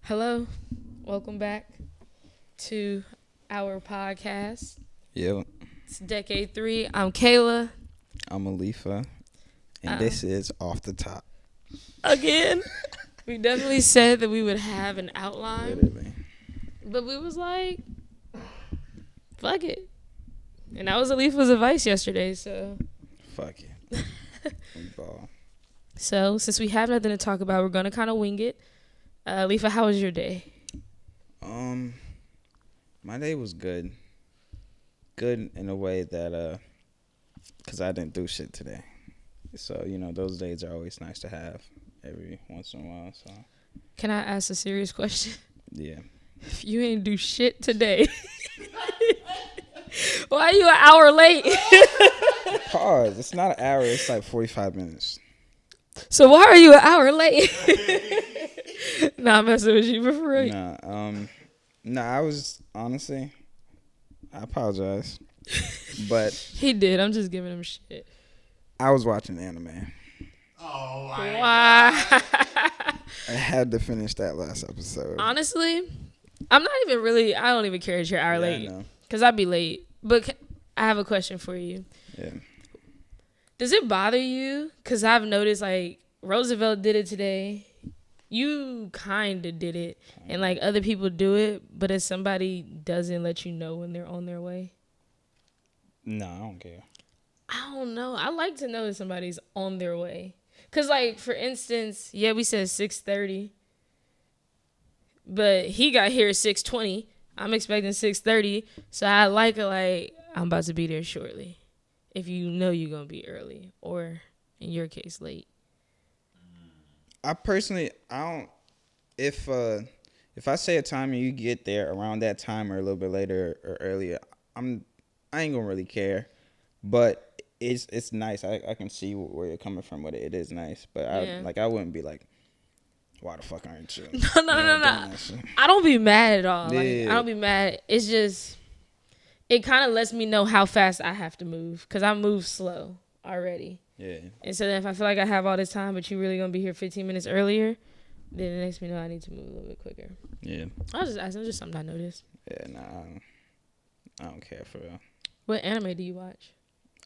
Hello, welcome back to our podcast. Yep, It's Decade 3. I'm Kayla. I'm Alifa, and this is Off the Top. Again, we definitely said that we would have an outline, Literally. but we was like, fuck it. And that was Alifa's advice yesterday, so. Fuck it. We ball. So, since we have nothing to talk about, we're going to kind of wing it. Alifa, how was your day? My day was good. Good in a way that, because I didn't do shit today. So, those days are always nice to have every once in a while, so. Can I ask a serious question? Yeah. If you ain't do shit today, why are you an hour late? Pause. It's not an hour. It's like 45 minutes. So why are you an hour late? Nah, I'm messing with you, but for real. I was, honestly, I apologize. But He did. I'm just giving him shit. I was watching anime. Oh, Why? I had to finish that last episode. Honestly, I'm not even really, I don't even care that you're an hour late. I know. Because I'd be late. But I have a question for you. Yeah. Does it bother you? Because I've noticed, like, Roosevelt did it today. You kind of did it. And, like, other people do it. But if somebody doesn't let you know when they're on their way. No, I don't care. I don't know. I like to know that somebody's on their way. Because, like, for instance, yeah, we said 6:30. But he got here at 6:20. I'm expecting 6:30. So I like I'm about to be there shortly. If you know you're going to be early. Or, in your case, late. I personally, I don't. If I say a time and you get there around that time or a little bit later or earlier, I ain't gonna really care. But it's nice. I can see where you're coming from with it. It is nice, but I wouldn't be like, why the fuck aren't you? No. I don't be mad at all. Yeah. Like, I don't be mad. It's just, it kind of lets me know how fast I have to move. Because I move slow already. Yeah. And so then if I feel like I have all this time, but you're really going to be here 15 minutes earlier, then it makes me know I need to move a little bit quicker. Yeah. I was just asking. It's just something I noticed. Yeah, nah, I don't care for real. What anime do you watch?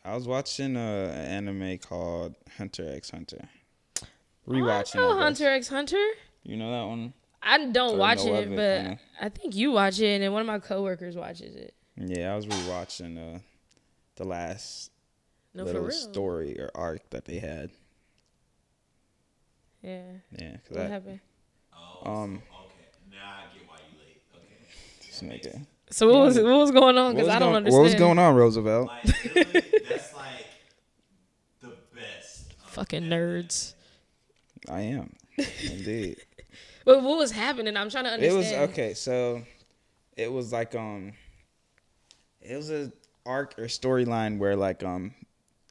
I was watching an anime called Hunter x Hunter. Rewatching. Oh, I know Hunter x Hunter. You know that one? I don't watch it, but kinda. I think you watch it, and one of my coworkers watches it. Yeah, I was rewatching the last little story or arc that they had. Yeah. Yeah. What happened? Oh, okay. Now I get why you late. Okay. This nigga. So what was going on? Because I don't understand. What was going on, Roosevelt? Like, literally, that's like the best. Fucking nerds. I am. Indeed. But what was happening? I'm trying to understand. It was okay. So it was like it was a arc or storyline where like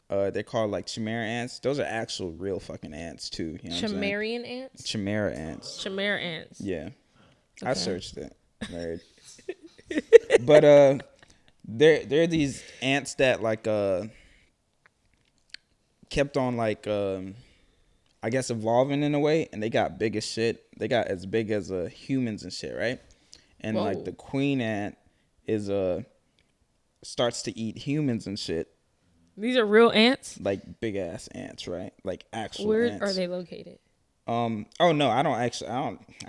they're called like chimera ants. Those are actual real fucking ants too. You know Chimerian ants? Chimera ants. Chimera ants. Yeah. Okay. I searched it. Nerd. But they're these ants that like kept on like I guess evolving in a way, and they got big as shit. They got as big as humans and shit, right? And Whoa. like the queen ant is starts to eat humans and shit. These are real ants? Like big ass ants, right? Like actual Where ants. are they located? Oh no, I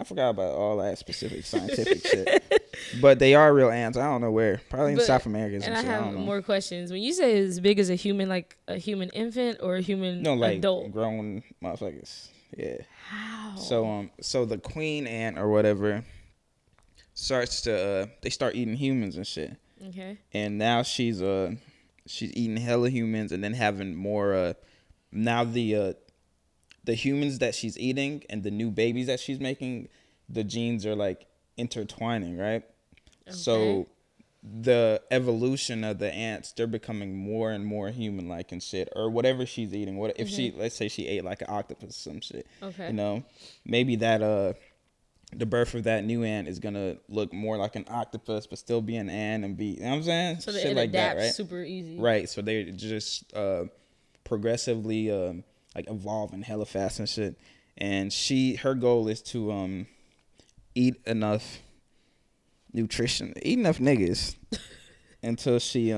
forgot about all that specific scientific shit. But they are real ants. I don't know where. Probably in South America and shit. I And I have don't know. more questions. When you say as big as a human, like a human infant or a human adult? Grown motherfuckers. Yeah. How? So the queen ant or whatever starts to they start eating humans and shit. Okay. And now she's eating hella humans and then having more now the humans that she's eating and the new babies that she's making, the genes are like intertwining, right? Okay. So the evolution of the ants, they're becoming more and more human-like and shit, or whatever she's eating. What if let's say she ate like an octopus or some shit? Okay. Maybe that the birth of that new ant is gonna look more like an octopus, but still be an ant and be, you know what I'm saying? So it like adapts that, right? Super easy. Right. So they're just progressively like evolving hella fast and shit. And her goal is to eat enough nutrition, eat enough niggas until she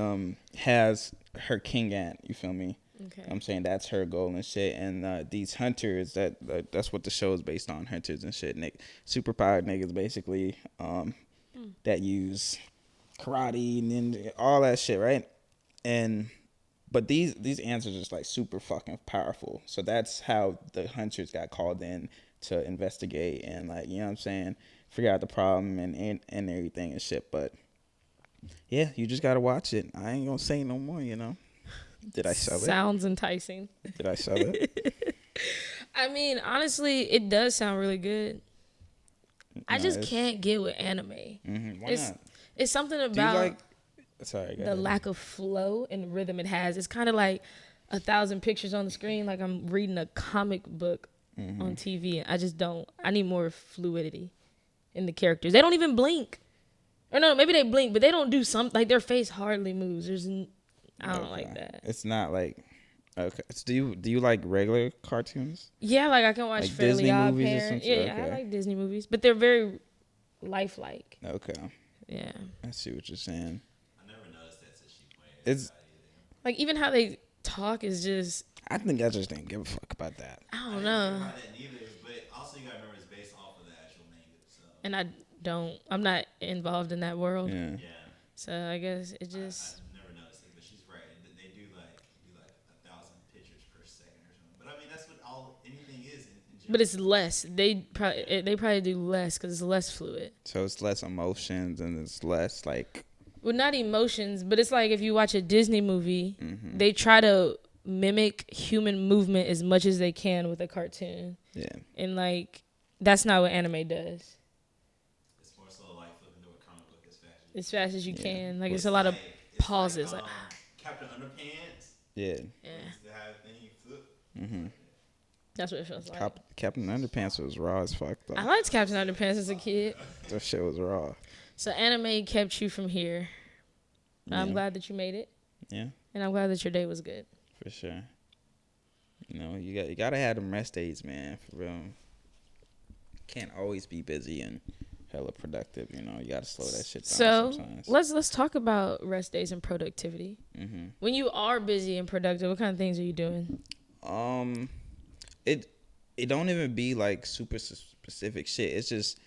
has her king ant. You feel me? Okay. I'm saying that's her goal and shit. And these hunters, that's what the show is based on, hunters and shit. Superpowered niggas basically that use karate and then all that shit, right? But these ants are just like super fucking powerful. So that's how the hunters got called in to investigate and like, you know what I'm saying, figure out the problem and everything and shit. But yeah, you just gotta watch it. I ain't gonna say no more, you know. Did I sell it? Sounds enticing. Did I sell it? I mean, honestly, it does sound really good. I just it's- can't get with anime. Why It's not? it's something Do you about like? Sorry, go the ahead. lack of flow and rhythm it has. It's kind of like 1,000 pictures on the screen, like I'm reading a comic book on TV. I just don't. I need more fluidity in the characters. They don't even blink. Or no, maybe they blink, but they don't do something. Like their face hardly moves. I don't like Okay. that. It's not like okay. So do you like regular cartoons? Yeah, like I can watch Like Fairly Disney Odd movies or Parents. something? Yeah, I Okay. like Disney movies, but they're very lifelike. Okay, Yeah, I see what you're saying. I never noticed that till she pointed It's. out either. like even how they talk is just I think I just didn't give a fuck about that. I I don't didn't know. care about that neither, but also you gotta remember it's based off of the actual manga. So And I'm not involved in that world. Yeah. yeah, So I guess it just I never noticed it, but she's right. They do like 1,000 pictures per second or something. But I mean that's what anything is in general. but it's less. They probably do less cuz it's less fluid. So it's less emotions and it's less like. Well, not emotions, but it's like if you watch a Disney movie, Mm-hmm. they try to mimic human movement as much as they can with a cartoon. Yeah. And like that's not what anime does. It's more so like flipping through a comic book As fast as you Yeah. can. Like it's a lot of it's pauses. Like, Like, Captain Underpants. Yeah. yeah, Used to have a thing you flip. Mm-hmm. that's what it feels like. Captain Underpants was raw as fuck though. I liked Captain Underpants as a kid. That shit was raw. So anime kept you from here. I'm Yeah. glad that you made it, Yeah, and I'm glad that your day was good. for sure. You know, you gotta have them rest days, man. For real. Can't always be busy and hella productive. You know, you gotta slow that shit down So sometimes. let's talk about rest days and productivity. Mm-hmm. When you are busy and productive, what kind of things are you doing? It don't even be like super specific shit. It's just,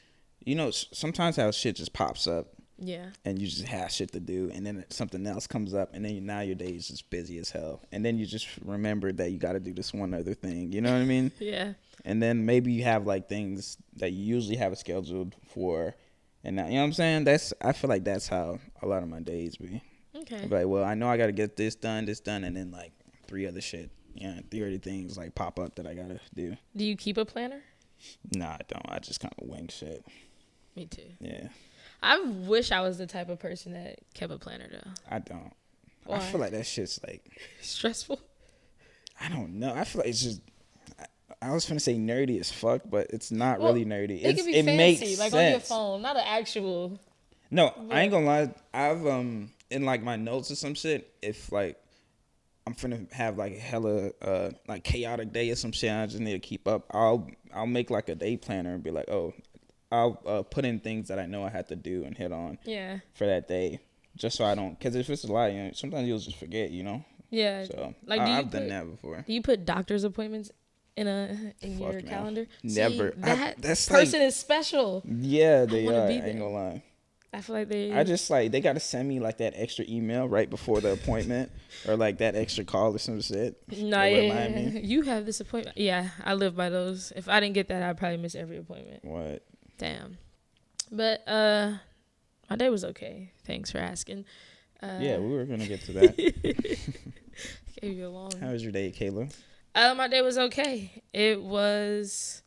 you know, sometimes how shit just pops up Yeah. and you just have shit to do, and then something else comes up, and then now your day is just busy as hell, and then you just remember that you got to do this one other thing. You know what I mean? Yeah. And then maybe you have like things that you usually have it scheduled for, and now, you know what I'm saying? I feel like that's how a lot of my days be. Okay. I'm like, well, I know I got to get this done, and then like 3 other shit. Yeah, 3 other things like pop up that I gotta do. Do you keep a planner? Nah, I don't. I just kind of wing shit. Me too. Yeah, I wish I was the type of person that kept a planner though. I don't. Why? I feel like that shit's like, Stressful. I don't know. I feel like it's just. I was gonna say nerdy as fuck, but it's not Well, really nerdy. It could be it fancy, makes like sense. on your phone, not an actual. No, I ain't gonna lie. I've in like my notes or some shit. If like I'm finna have like a hella like chaotic day or some shit, I just need to keep up. I'll make like a day planner and be like, oh, I'll put in things that I know I have to do and hit on Yeah. for that day, just so I don't. Because if it's a lot, you know, sometimes you'll just forget, you know. Yeah. So Like, do you I've done put- that before. Do you put doctor's appointments in your Fuck no. calendar? Never. See, that that's person like, is special. yeah, they wanna are. I be ain't there. gonna lie. I feel like they. I just like they gotta send me like that extra email right before the appointment, or like that extra call or some shit. No, to yeah, remind me. you have this appointment. Yeah, I live by those. If I didn't get that, I'd probably miss every appointment. What? Damn. But my day was okay. Thanks for asking. Yeah, we were gonna get to that. Gave you a long. How was your day, Kayla? My day was okay. It was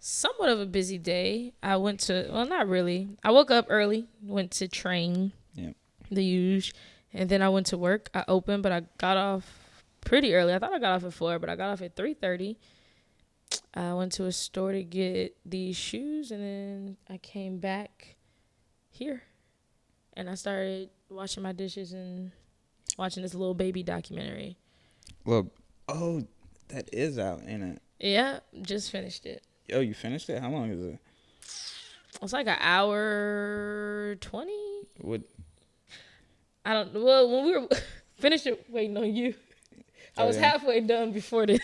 somewhat of a busy day. I went to, well, not really. I woke up early, went to train, Yep. the huge, and then I went to work. I opened, but I got off pretty early. I thought I got off at 4, but I got off at 3:30. I went to a store to get these shoes, and then I came back here, and I started washing my dishes and watching this little baby documentary. Well, oh, that is out, ain't it? Yeah, just finished it. Yo, you finished it? How long is it? It's like an hour 20. What? I don't. Well, when we were finished waiting on you, I was halfway done before the.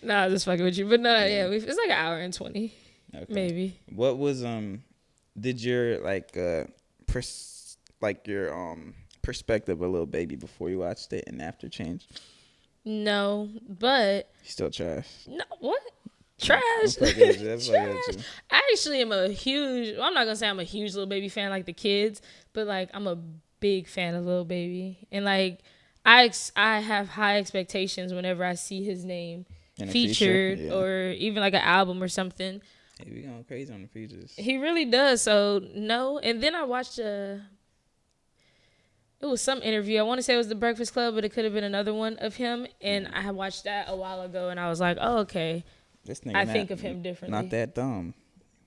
Nah, I was just fucking with you, but no, yeah, it's like an hour and 20, maybe. What was Did your perspective of Lil Baby before you watched it and after change? No, but Still trash. no, what? Trash. Trash. I actually am a huge. Well, I'm not gonna say I'm a huge Lil Baby fan like the kids, but like I'm a big fan of Lil Baby, and like I have high expectations whenever I see his name featured or even like an album or something. Hey, we going crazy on the features. He really does. So no, and then I watched it was some interview. I want to say it was The Breakfast Club, but it could have been another one of him. And I had watched that a while ago, and I was like, oh, okay. This nigga I think of him differently. Not that dumb.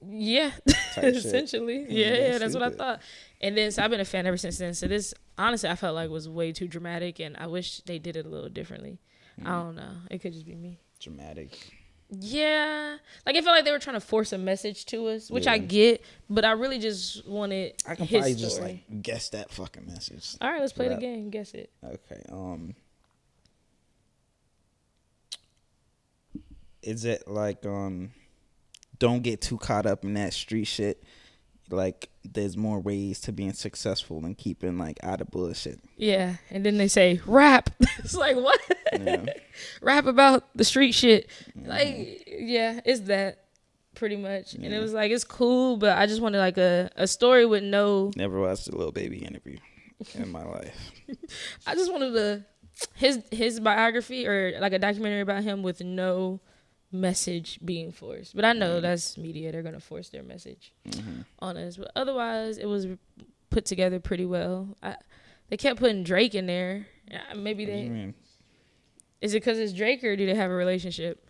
Yeah, essentially. Yeah, that's what I thought. And then, so I've been a fan ever since then. So this, honestly, I felt like was way too dramatic, and I wish they did it a little differently. I don't know. It could just be me. Dramatic. Yeah. Like, I felt like they were trying to force a message to us, which I get, but I really just wanted I can his probably story. just, like, guess that fucking message. All right, let's play the game. Guess it. Okay. Is it like, don't get too caught up in that street shit? Like, there's more ways to being successful than keeping, like, out of bullshit. Yeah, and then they say, rap. It's like, what? Yeah. Rap about the street shit. Like, yeah, it's that, pretty much. And it was like, it's cool, but I just wanted, like, a story with no... Never watched a Lil Baby interview in my life. I just wanted his biography or, like, a documentary about him with no message being forced. But I know that's media. They're going to force their message on us. But otherwise, it was put together pretty well. They kept putting Drake in there. Maybe What do you they... mean? Is it because it's Drake or do they have a relationship?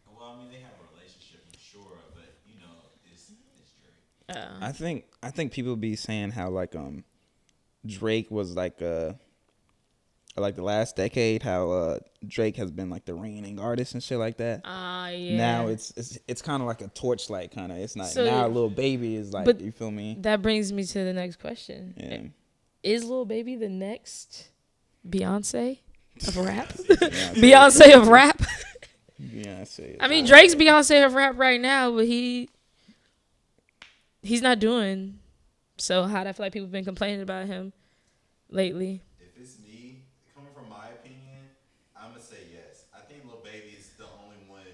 Well, I mean, they have a relationship, I'm sure, but you know, it's Drake. I think people be saying how like Drake was like the last decade how Drake has been like the reigning artist and shit like that. Yeah. Now it's kind of like a torchlight kind of. It's not so, now Lil Baby is like, you feel me? That brings me to the next question. Yeah. Is Lil Baby the next Beyonce of rap? Beyonce of rap? Beyonce. I mean, Drake's Beyonce of rap right now, but he's not doing so hot. I feel like people have been complaining about him lately. If it's me, coming from my opinion, I'm going to say yes. I think Lil Baby is the only one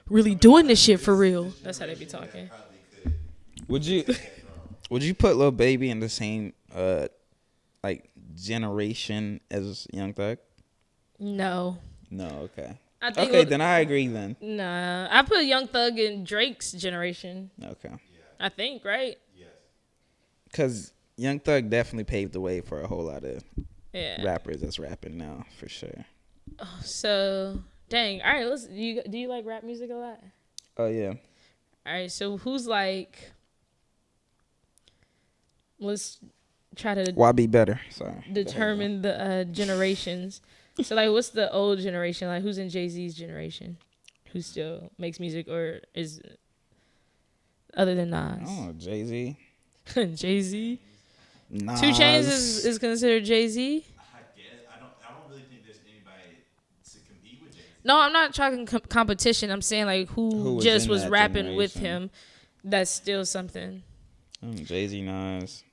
really doing this shit for real. That's how they be talking. Would you put Lil Baby in the same like generation as Young Thug? No. No, okay. Okay, then I agree then. Nah, I put Young Thug in Drake's generation. Okay. Yeah. I think, right? Yes. Because Young Thug definitely paved the way for a whole lot of rappers that's rapping now, for sure. Oh, so, dang. All right, do you like rap music a lot? Oh, yeah. All right, so who's like... Let's try to... Why be better? Sorry. Determine the generations. So, like, what's the old generation? Like, who's in Jay-Z's generation? Who still makes music or is... Other than Nas? Oh, Jay-Z. Jay-Z? Nas. 2 Chainz is considered Jay-Z? I guess. I don't really think there's anybody to compete with Jay-Z. No, I'm not talking competition. I'm saying, like, who just was rapping with him. That's still something. Jay-Z, Nas.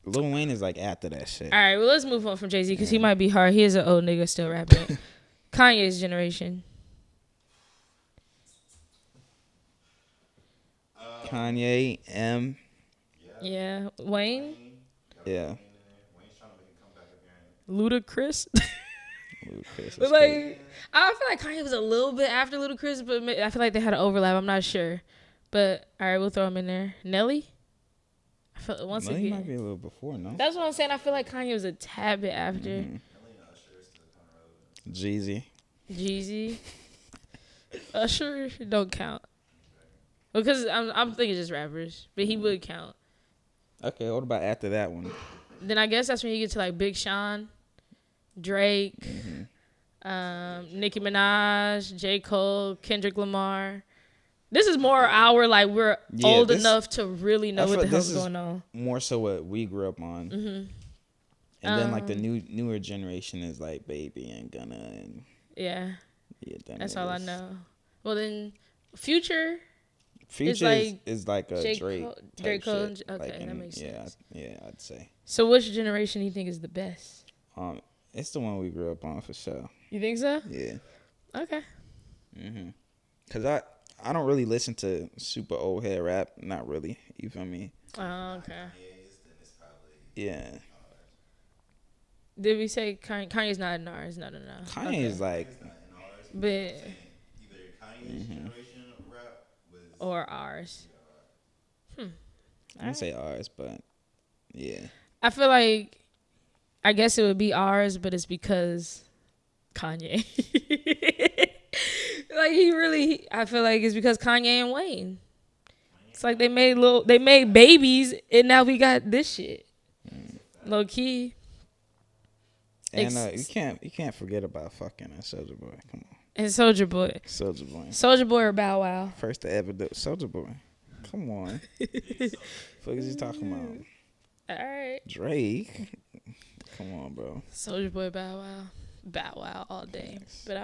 Lil Wayne is like after that shit. All right, well, let's move on from Jay-Z because he might be hard. He is an old nigga still rapping. Kanye's generation. Kanye, M. Yeah. Wayne? Yeah. Wayne's trying to make a comeback apparently. Ludacris? Ludacris. But like, I feel like Kanye was a little bit after Ludacris, but I feel like they had an overlap. I'm not sure. But, all right, we'll throw him in there. Nelly? I feel, once no, again. he might be a little before, no? That's what I'm saying. I feel like Kanye was a tad bit after. Jeezy. Jeezy. Usher don't count. Because I'm thinking just rappers, but he would count. Okay, what about after that one? Then I guess that's when you get to like Big Sean, Drake, Nicki Minaj, J. Cole, Kendrick Lamar. This is more our like we're old this- enough to really know I what feel the this hell's is going on. More so what we grew up on. Mm-hmm. And then like the newer generation is like Baby and Gunna and Yeah, them that's all I niggas. know. Well then, Future Future is like a J. Drake. Cole- type Drake Cole. shit. Okay, that makes sense. Yeah, I'd say. So which generation do you think is the best? It's the one we grew up on for sure. You think so? Yeah. Okay. Cause I don't really listen to super old head rap. Not really. You feel me? Oh, okay. Kanye's, then it's probably Yeah. Did we say Kanye's not in ours? No. Kanye is like. it's not in ours. But Either Kanye's generation of rap was or ours. I don't say ours, but yeah. I feel like I guess it would be ours, but it's because Kanye. Like he really, I feel like it's because Kanye and Wayne. It's like they made babies, and now we got this shit. Low key. And you can't forget about fucking Soulja Boy. Come on, And Soulja Boy. Soulja Boy or Bow Wow? First to ever do Soulja Boy. Come on. Fuck is you talking about? All right. Drake. Come on, bro. Soulja Boy, Bow Wow all day. But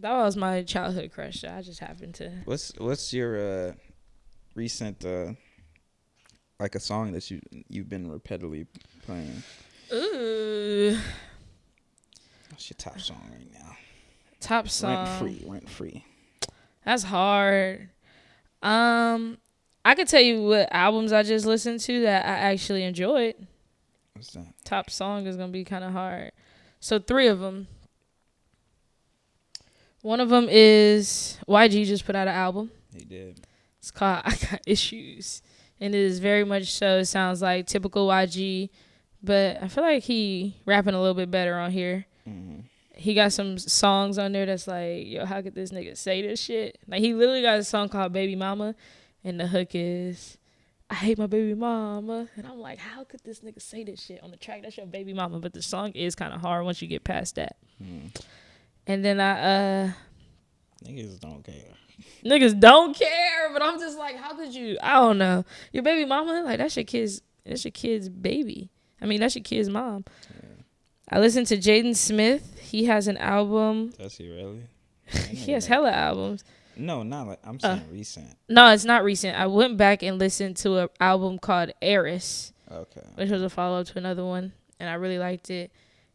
that was my childhood crush. So I just happened to. What's your recent like a song that you've been repeatedly playing? Ooh. What's your top song right now? Top song. Rent free. That's hard. I could tell you what albums I just listened to that I actually enjoyed. What's that? Top song is gonna be kind of hard. So 3 of them. One of them is YG just put out an album. He did. It's called I Got Issues. And it is very much so. It sounds like typical YG. But I feel like he rapping a little bit better on here. Mm-hmm. He got some songs on there that's like, yo, how could this nigga say this shit? Like, he literally got a song called Baby Mama. And the hook is, I hate my baby mama. And I'm like, how could this nigga say this shit on the track? That's your baby mama. But the song is kind of hard once you get past that. And then Niggas don't care. niggas don't care, but I'm just like, how could you? I don't know. Your baby mama, like that's your kid's baby. I mean, that's your kid's mom. Yeah. I listened to Jaden Smith. He has an album. Does he really? He has hella albums. No, not like I'm saying recent. No, it's not recent. I went back and listened to an album called Eris. Okay. Which was a follow up to another one, and I really liked it.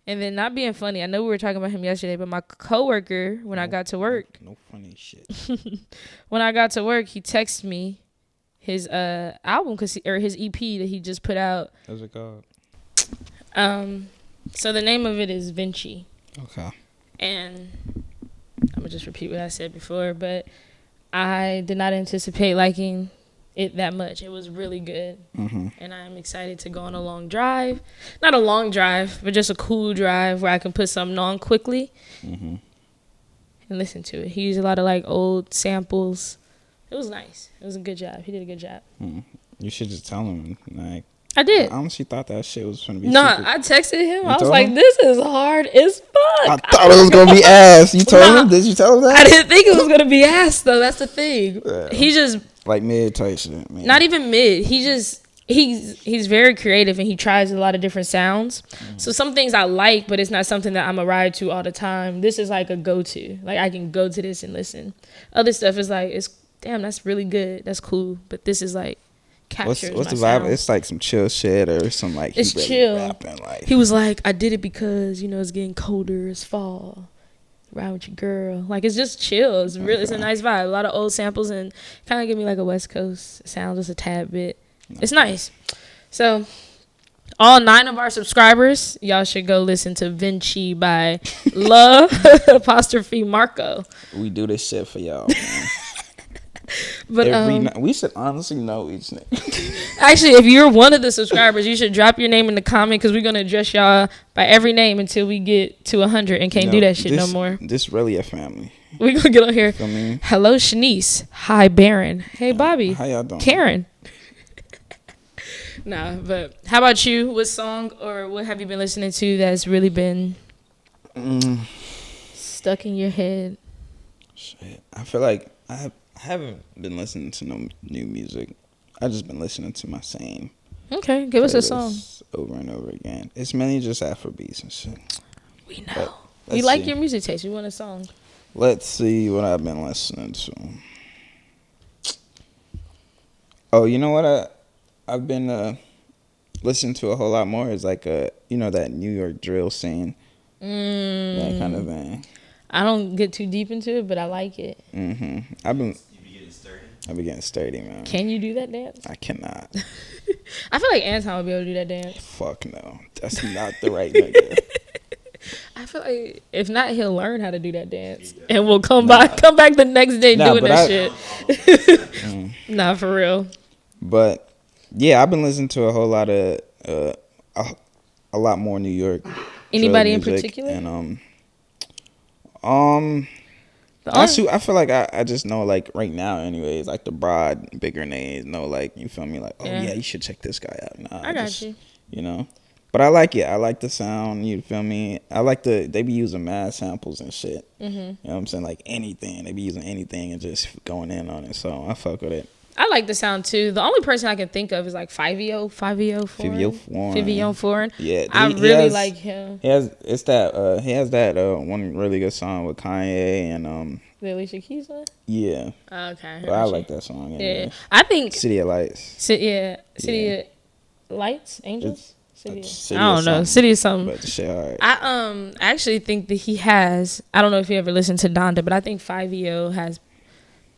And then, not being funny, I know we were talking about him yesterday, but my coworker, when I got to work, no funny shit. When I got to work, he texted me his album or his EP that he just put out. What's it called? So the name of it is Vinci. Okay. And I'm gonna just repeat what I said before, but I did not anticipate liking it that much. It was really good. And I'm excited to go on a long drive. Not a long drive, but just a cool drive where I can put something on quickly and listen to it. He used a lot of like old samples. It was nice. It was a good job. He did a good job. You should just tell him. Like, I did. I honestly thought that shit was gonna be. No, super. I texted him. You I was told like, him? this is hard as fuck. I thought it was gonna be ass. You told him? Did you tell him that? I didn't think it was gonna be ass though. That's the thing. Yeah. He just like mid type shit. Man. not even mid. He just he's very creative and he tries a lot of different sounds. So some things I like, but it's not something that I'm a ride to all the time. This is like a go to. Like I can go to this and listen. Other stuff is like damn, that's really good. That's cool. But this is like captures what's my the vibe? sound. It's like some chill shit or some like It's he really chill. rapping, like. He was like, I did it because it's getting colder. It's fall. Ride with your girl. Like it's just chill. It's really it's a nice vibe. A lot of old samples and kind of give me like a West Coast sound just a tad bit. It's nice. So all 9 of our subscribers, y'all should go listen to Vinci by Love apostrophe Marco. We do this shit for y'all, man. But we should honestly know each nigga. actually, if you're one of the subscribers, you should drop your name in the comment because we're gonna address y'all by every name until we get to 100 and can't do that shit no more. This really a family. We gonna get on here. Feel me? Hello, Shanice. Hi, Baron. Hey, Bobby. How y'all doing? Karen. Nah, but how about you? What song or what have you been listening to that's really been Mm, stuck in your head? shit. I feel like I haven't been listening to no new music. I just been listening to my same Okay, give us a song. playlists over and over again. It's mainly just Afrobeats and shit. We know. But We let's like see. your music taste. We want a song. Let's see what I've been listening to. Oh, you know what I've been listening to a whole lot more is like that New York drill scene, that kind of thing. I don't get too deep into it, but I like it. I've been You be getting sturdy. getting sturdy, man. Can you do that dance? I cannot. I feel like Anton would be able to do that dance. Fuck no. That's not the right nigga. I feel like if not, he'll learn how to do that dance, and we'll come back the next day doing that shit. Nah, for real. But yeah, I've been listening to a whole lot of a lot more New York. Anybody drill in music, particular? And I feel like I just know, like, right now anyways, like the broad bigger names know, like, you feel me, like, oh yeah, you should check this guy out. Nah, I got you. You know. But I like it. I like the sound. You feel me? I like they be using mad samples and shit. You know what I'm saying? Like anything. They be using anything and just going in on it. So I fuck with it. I like the sound too. The only person I can think of is like Fivio Foreign. Yeah, I really like him. He has that one really good song with Kanye and The Alicia Keys one. Yeah. Okay. But I like that song. Anyway. Yeah, I think City of Lights. City of Lights, Angels. City I don't know. City of something. But the shit, all right. I actually think that he has. I don't know if you ever listened to Donda, but I think Fivio has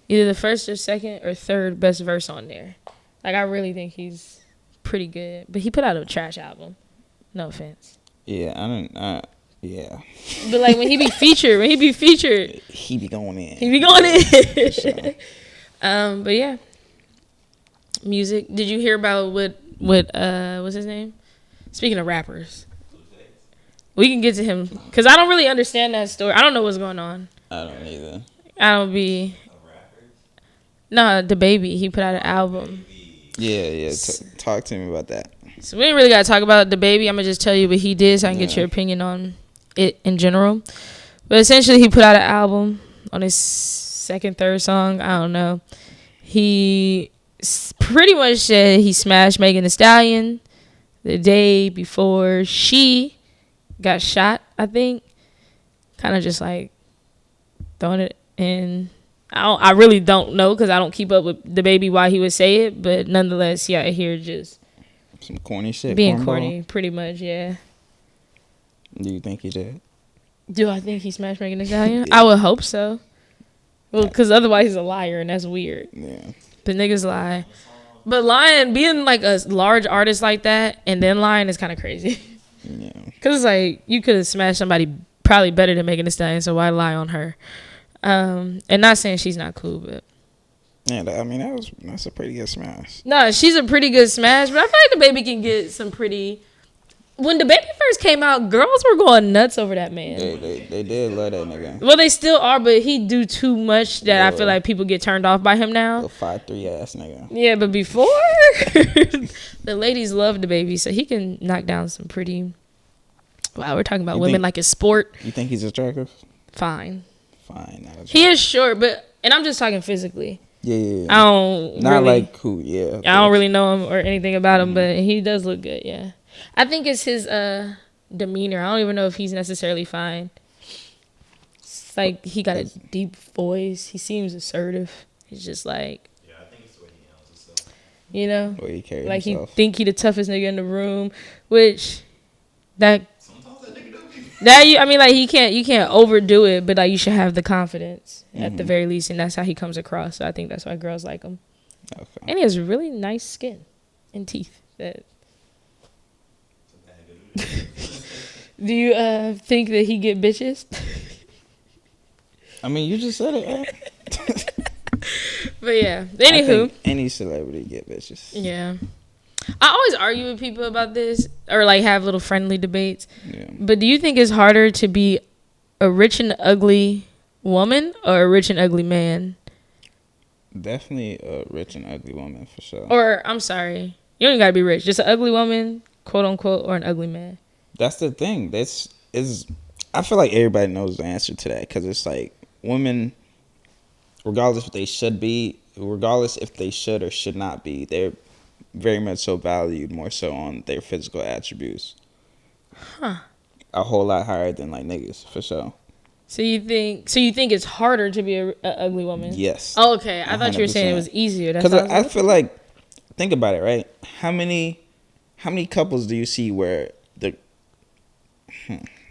either the first or second or third best verse on there. Like, I really think he's pretty good. But he put out a trash album. No offense. Yeah, yeah. But like when he be featured, he be going in. Sure. But yeah, music. Did you hear about what what's his name? Speaking of rappers, we can get to him because I don't really understand that story. I don't know what's going on. I don't either. I don't be. No, the baby. He put out an album. Yeah. Talk to me about that. So we ain't really gotta talk about the baby. I'm gonna just tell you what he did so I can get your opinion on it in general. But essentially, he put out an album on his second, third song. I don't know. He pretty much said he smashed Megan Thee Stallion the day before she got shot, I think. Kind of just like throwing it in. I really don't know because I don't keep up with the baby why he would say it. But nonetheless, yeah, I hear just some corny shit. Being corny, pretty much, yeah. Do you think he did? Do I think he smashed Megan Thee Stallion? Yeah. I would hope so. Well, because otherwise he's a liar, and that's weird. Yeah. But niggas lie. But lying, being like a large artist like that, and then lying is kind of crazy. Yeah. Because it's like, you could have smashed somebody probably better than Megan Thee Stallion, so why lie on her? And not saying she's not cool, but. Yeah, I mean, that's a pretty good smash. No, she's a pretty good smash, but I feel like the baby can get some pretty. When the baby first came out, girls were going nuts over that man. They did love that nigga. Well, they still are, but he do too much that I feel like people get turned off by him now. A 5'3" ass nigga. Yeah, but before the ladies loved the baby, so he can knock down some pretty. Wow, we're talking about women like a sport. You think he's attractive? Fine. He is short, and I'm just talking physically. Yeah. I don't. Not really, like who? Yeah. I don't really know him or anything about him, but he does look good. Yeah. I think it's his demeanor. I don't even know if he's necessarily fine. It's like he got a deep voice. He seems assertive. He's just like. Yeah, I think it's the way he handles himself. You know, the way he carries like himself. He think he the toughest nigga in the room, which that. Sometimes that nigga don't be. You can't overdo it, but like you should have the confidence at the very least, and that's how he comes across. So I think that's why girls like him. Okay. And he has really nice skin and teeth. Do you think that he get bitches? I mean, you just said it. But yeah, anywho, I think any celebrity get bitches. Yeah. I always argue with people about this or like have little friendly debates. Yeah. But do you think it's harder to be a rich and ugly woman or a rich and ugly man? Definitely a rich and ugly woman for sure. Or I'm sorry, you don't gotta be rich. Just an ugly woman, quote unquote, or an ugly man. That's the thing. I feel like everybody knows the answer to that because it's like women. regardless if they should or should not be, they're very much so valued more so on their physical attributes. Huh. A whole lot higher than like niggas, for sure. So you think it's harder to be a ugly woman? Yes. Oh, okay. I thought you were saying it 100%. was easier. Because I feel like, think about it, right? How many couples do you see where the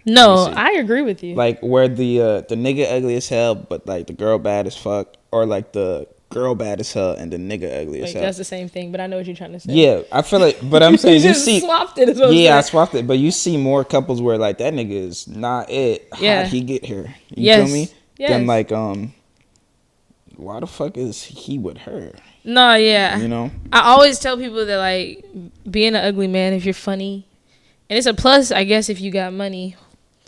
No, see. I agree with you. like where the nigga ugly as hell, but like the girl bad as fuck, or like the girl bad as hell and the nigga ugly as Like, hell? that's the same thing, but I know what you're trying to say. Yeah, I feel like, but I'm saying you just see, swapped it. Is what I'm yeah, I saying. swapped it, but you see more couples where like that nigga is not it. Yeah. How'd he get here? You Yes. feel me? Yes. Then like why the fuck is he with her? No, yeah. You know? I always tell people that like being an ugly man, if you're funny, and it's a plus, I guess, if you got money.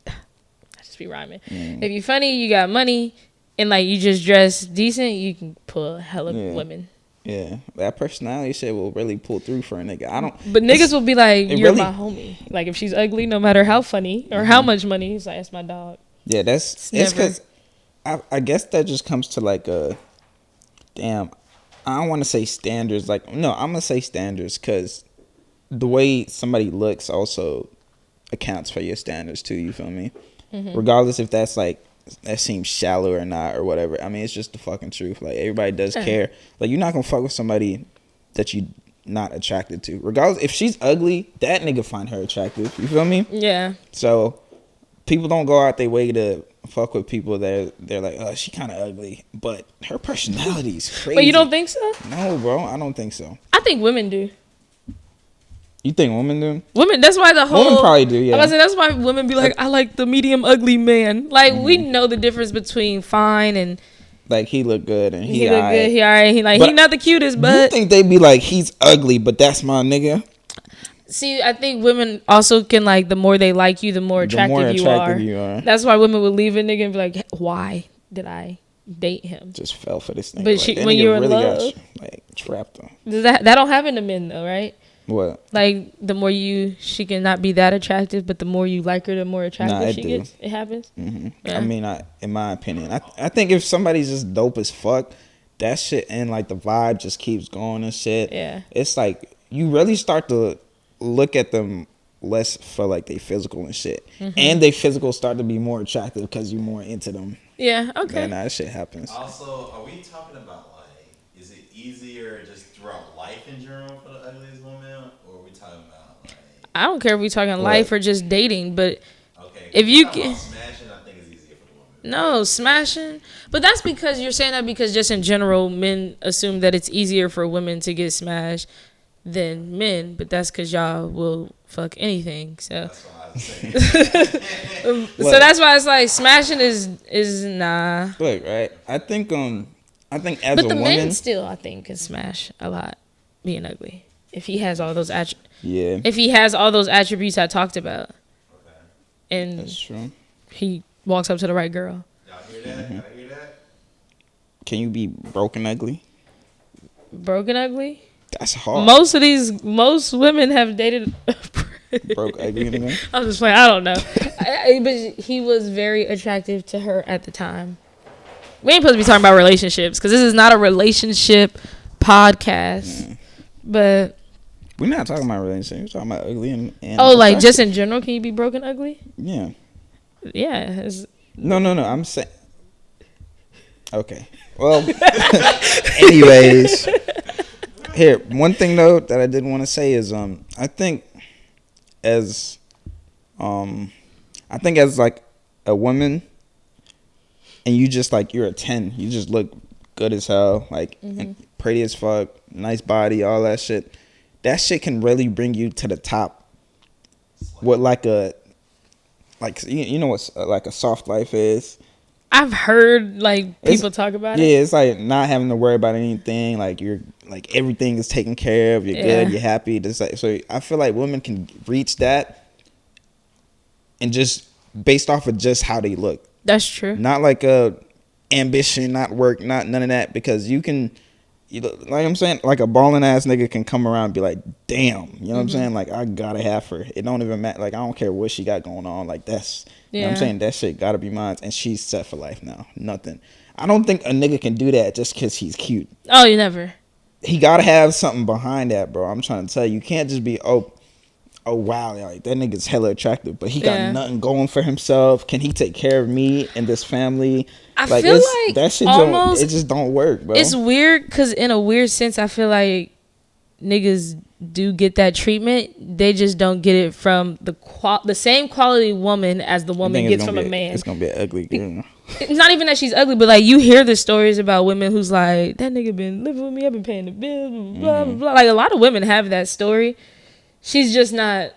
I just be rhyming. If you're funny, you got money, and like you just dress decent, you can pull hella women. Yeah, that personality shit will really pull through for a nigga. But niggas will be like, "You're really, my homie." Like if she's ugly, no matter how funny or how much money, he's like, "That's my dog." Yeah, it's because I guess that just comes to like a damn. I don't want to say standards. Like no, I'm gonna say standards because the way somebody looks also accounts for your standards too. You feel me? Regardless if that's like that seems shallow or not or whatever. I mean, it's just the fucking truth. Like everybody does care. Like you're not gonna fuck with somebody that you not attracted to. Regardless if she's ugly, that nigga find her attractive. You feel me? Yeah. So people don't go out their way to fuck with people that they're like, oh, she kind of ugly, but her personality is crazy. But you don't think so? No, bro, I don't think so. I think women do. You think women do? Women, that's why the whole... Women probably do, yeah. I was saying that's why women be like, I like the medium ugly man. Like, we know the difference between fine and... Like, he look good and he look good, he alright. He not the cutest, but... You think they be like, he's ugly, but that's my nigga? See, I think women also can, like, the more they like you, the more attractive, you are. That's why women would leave a nigga and be like, why did I date him? Just fell for this nigga. But like, when you're in love... like, trapped him. That don't happen to men, though, right? What? Like, the more she can not be that attractive, but the more you like her, the more attractive she gets. It happens? Mm-hmm. Yeah. I mean, in my opinion, I think if somebody's just dope as fuck, that shit and, like, the vibe just keeps going and shit. Yeah. It's like, you really start to look at them less for, like, they physical and shit. And they physical start to be more attractive because you're more into them. Yeah, okay. And that shit happens. Also, are we talking about, like, is it easier just throughout life in general for the ugliest woman? Or are we talking about, like... I don't care if we're talking life or just dating, but Okay, if you get... smashing, I think is easier for the woman. No, smashing. But that's because you're saying that because just in general, men assume that it's easier for women to get smashed than men. But that's because y'all will fuck anything. So That's what I was saying. so that's why it's like smashing is nah. Look, right? I think as But a the woman, men still, I think, can smash a lot being ugly if he has all those if he has all those attributes I talked about, and that's true. he walks up to the right girl. Y'all hear that? Y'all hear that? Can you be broken ugly? Broken ugly. That's hard. Most women have dated. Broke ugly nigga. I'm just playing. I don't know. But he was very attractive to her at the time. We ain't supposed to be talking about relationships because this is not a relationship podcast. But we're not talking about relationships. We're talking about ugly and like just in general, can you be broken ugly? Yeah. Yeah. No. I'm saying. Okay. Well. Anyways, here one thing though that I did want to say is I think as like a woman, and you just like you're a 10, you just look good as hell, like and pretty as fuck, nice body, all that shit. That shit can really bring you to the top. What you know what like a soft life is. I've heard like people talk about it. Yeah, it's like not having to worry about anything. Like you're like everything is taken care of. You're good. You're happy. Just like, so I feel like women can reach that, and just based off of just how they look. That's true. Not like ambition, not work, not none of that. Because you can, like I'm saying, like a balling ass nigga can come around and be like, damn, you know what I'm saying? Like I gotta have her. It don't even matter. Like I don't care what she got going on. Like that's. You know what I'm saying? That shit gotta be mine. And she's set for life now. Nothing. I don't think a nigga can do that just because he's cute. Oh, you never. He gotta have something behind that, bro. I'm trying to tell you. You can't just be oh wow, like that nigga's hella attractive, but he got nothing going for himself. Can he take care of me and this family? I feel like that shit almost, it just don't work, bro. It's weird because in a weird sense, I feel like niggas do get that treatment. They just don't get it from the same quality woman as the woman gets from a man. It's gonna be an ugly girl. It's not even that she's ugly, but like you hear the stories about women who's like, that nigga been living with me, I've been paying the bill, blah blah blah. Like a lot of women have that story. She's just not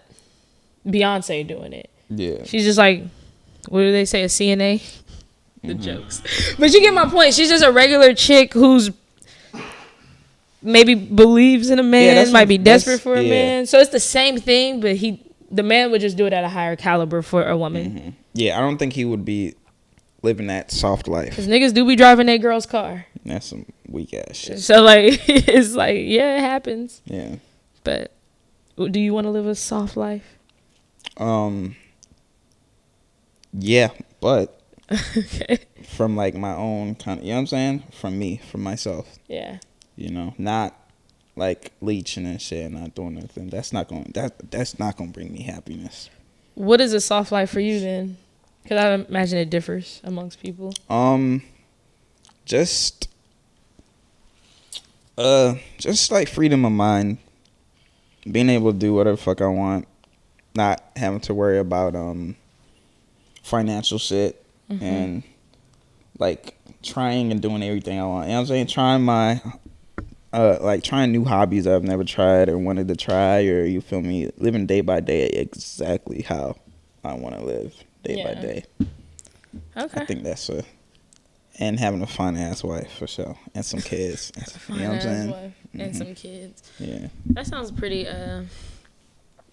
Beyonce doing it. Yeah. She's just like, what do they say, a CNA? The jokes. But you get my point. She's just a regular chick who's maybe believes in a man, might be desperate for a man. So it's the same thing, but the man would just do it at a higher caliber for a woman. Mm-hmm. Yeah, I don't think he would be living that soft life. Because niggas do be driving their girl's car. That's some weak ass shit. So like, it's like, yeah, it happens. Yeah. But do you want to live a soft life? Yeah, but okay. From like my own kind of, you know what I'm saying? From myself. Yeah. You know, not like leeching and shit, not doing nothing. That's not gonna bring me happiness. What is a soft life for you then? Because I imagine it differs amongst people. Just like freedom of mind, being able to do whatever the fuck I want, not having to worry about financial shit, and like trying and doing everything I want. You know what I'm saying? Trying my trying new hobbies I've never tried or wanted to try, or you feel me, living day by day exactly how I want to live day by day. Okay. I think that's and having a fine ass wife for sure, and some kids. You know what I'm saying? Wife and some kids. Yeah. That sounds pretty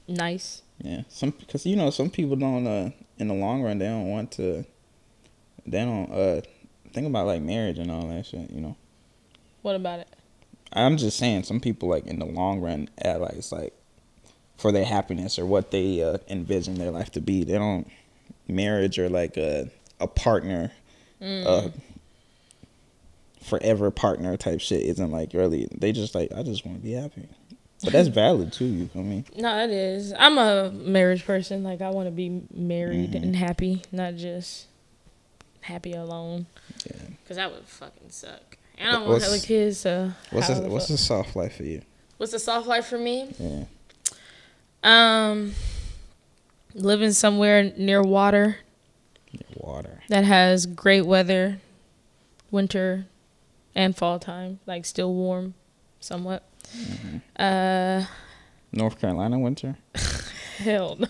nice. Yeah. Because you know some people don't in the long run they don't think about like marriage and all that shit. You know. What about it? I'm just saying some people like in the long run it's like for their happiness or what they envision their life to be. They don't marriage or like a partner. Forever partner type shit isn't like really, they just like, I just want to be happy. But that's valid too, you feel me? No, it is. I'm a marriage person. Like I want to be married and happy, not just happy alone. Yeah. Because that would fucking suck. And I don't want to have kids, so. What's the soft life for you? What's the soft life for me? Yeah. Living somewhere near water. That has great weather, winter and fall time, like still warm somewhat. North Carolina winter? Hell no.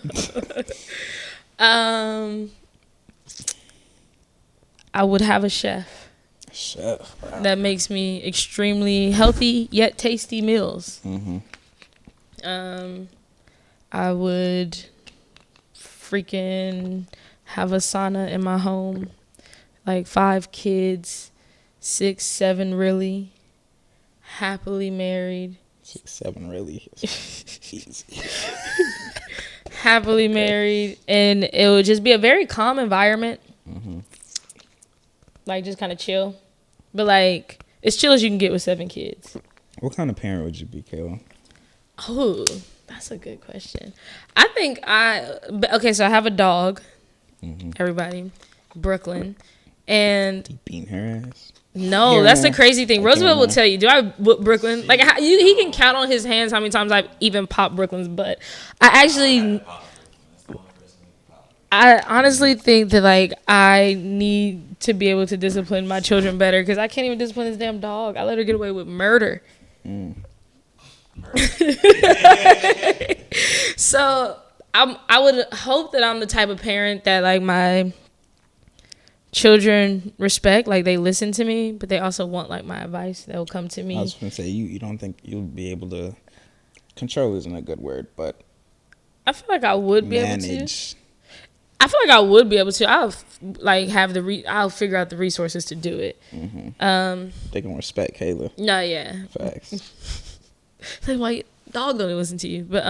I would have a chef. Wow. That makes me extremely healthy yet tasty meals. I would freaking have a sauna in my home, like 5 kids, 6, 7 really, happily married. 6, 7 really. Easy. Happily married, and it would just be a very calm environment. Like just kind of chill, but like as chill as you can get with 7 kids. What kind of parent would you be, Kayla? Oh, that's a good question. I think so I have a dog. Everybody, Brooklyn, and You beating her ass? No, that's the crazy thing. Roosevelt will tell you, do I whoop Brooklyn? Like he can count on his hands how many times I've even popped Brooklyn's butt. I honestly think that like I need to be able to discipline my children better because I can't even discipline this damn dog. I let her get away with murder. So I would hope that I'm the type of parent that like my children respect, like they listen to me, but they also want like my advice. They'll come to me. I was gonna say you don't think you'll be able to control isn't a good word, but I feel like I would be manage. able to. I feel like I would be able to. I'll like have I'll figure out the resources to do it. They can respect Kayla. No, yeah. Facts. Like my dog don't listen to you, but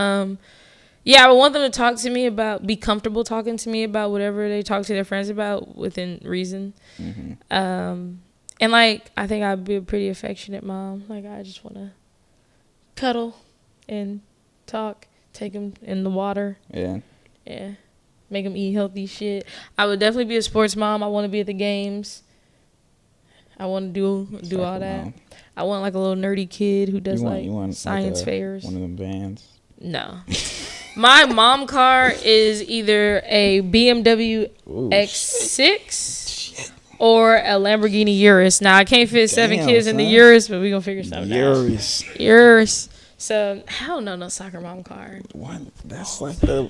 yeah, I would want them to talk to me about, be comfortable talking to me about whatever they talk to their friends about within reason. And like, I think I'd be a pretty affectionate mom. Like, I just want to cuddle and talk, take him in the water. Yeah. Yeah. Make him eat healthy shit. I would definitely be a sports mom. I want to be at the games. I want to do Soccer all that. mom. I want like a little nerdy kid who does You want science like fairs. one of them vans. No. My mom car is either a BMW Ooh, X6 or a Lamborghini Urus. Now, I can't fit 7 kids in the Urus, but we're going to figure something out. Urus. So, hell no soccer mom car. What? That's like the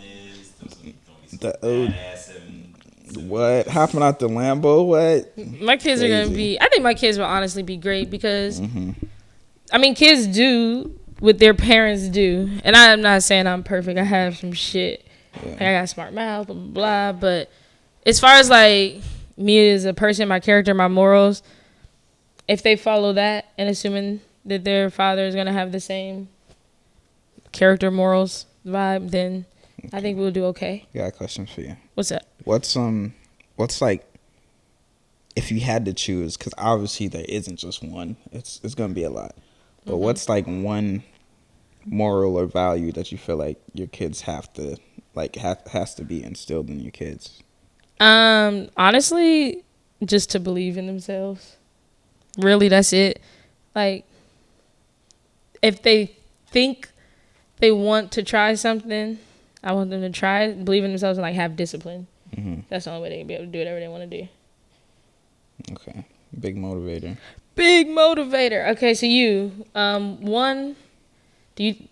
old... What? Hopping out the Lambo? What? My kids are going to be... I think my kids will honestly be great because... I mean, kids do what their parents do. And I'm not saying I'm perfect. I have some shit. Yeah. Like, I got a smart mouth, blah, blah, blah. But as far as, like, me as a person, my character, my morals, if they follow that and assuming that their father is going to have the same character, morals, vibe, then I think we'll do okay. I got a question for you. What's that? What's like, if you had to choose, because obviously there isn't just one. It's going to be a lot. But what's like one moral or value that you feel like your kids have to, like, has to be instilled in your kids? Honestly, just to believe in themselves. Really, that's it. Like, if they think they want to try something, I want them to try it, believe in themselves, and like have discipline. That's the only way they can be able to do whatever they want to do. Okay. Big motivator. Big motivator. Okay, so you, one,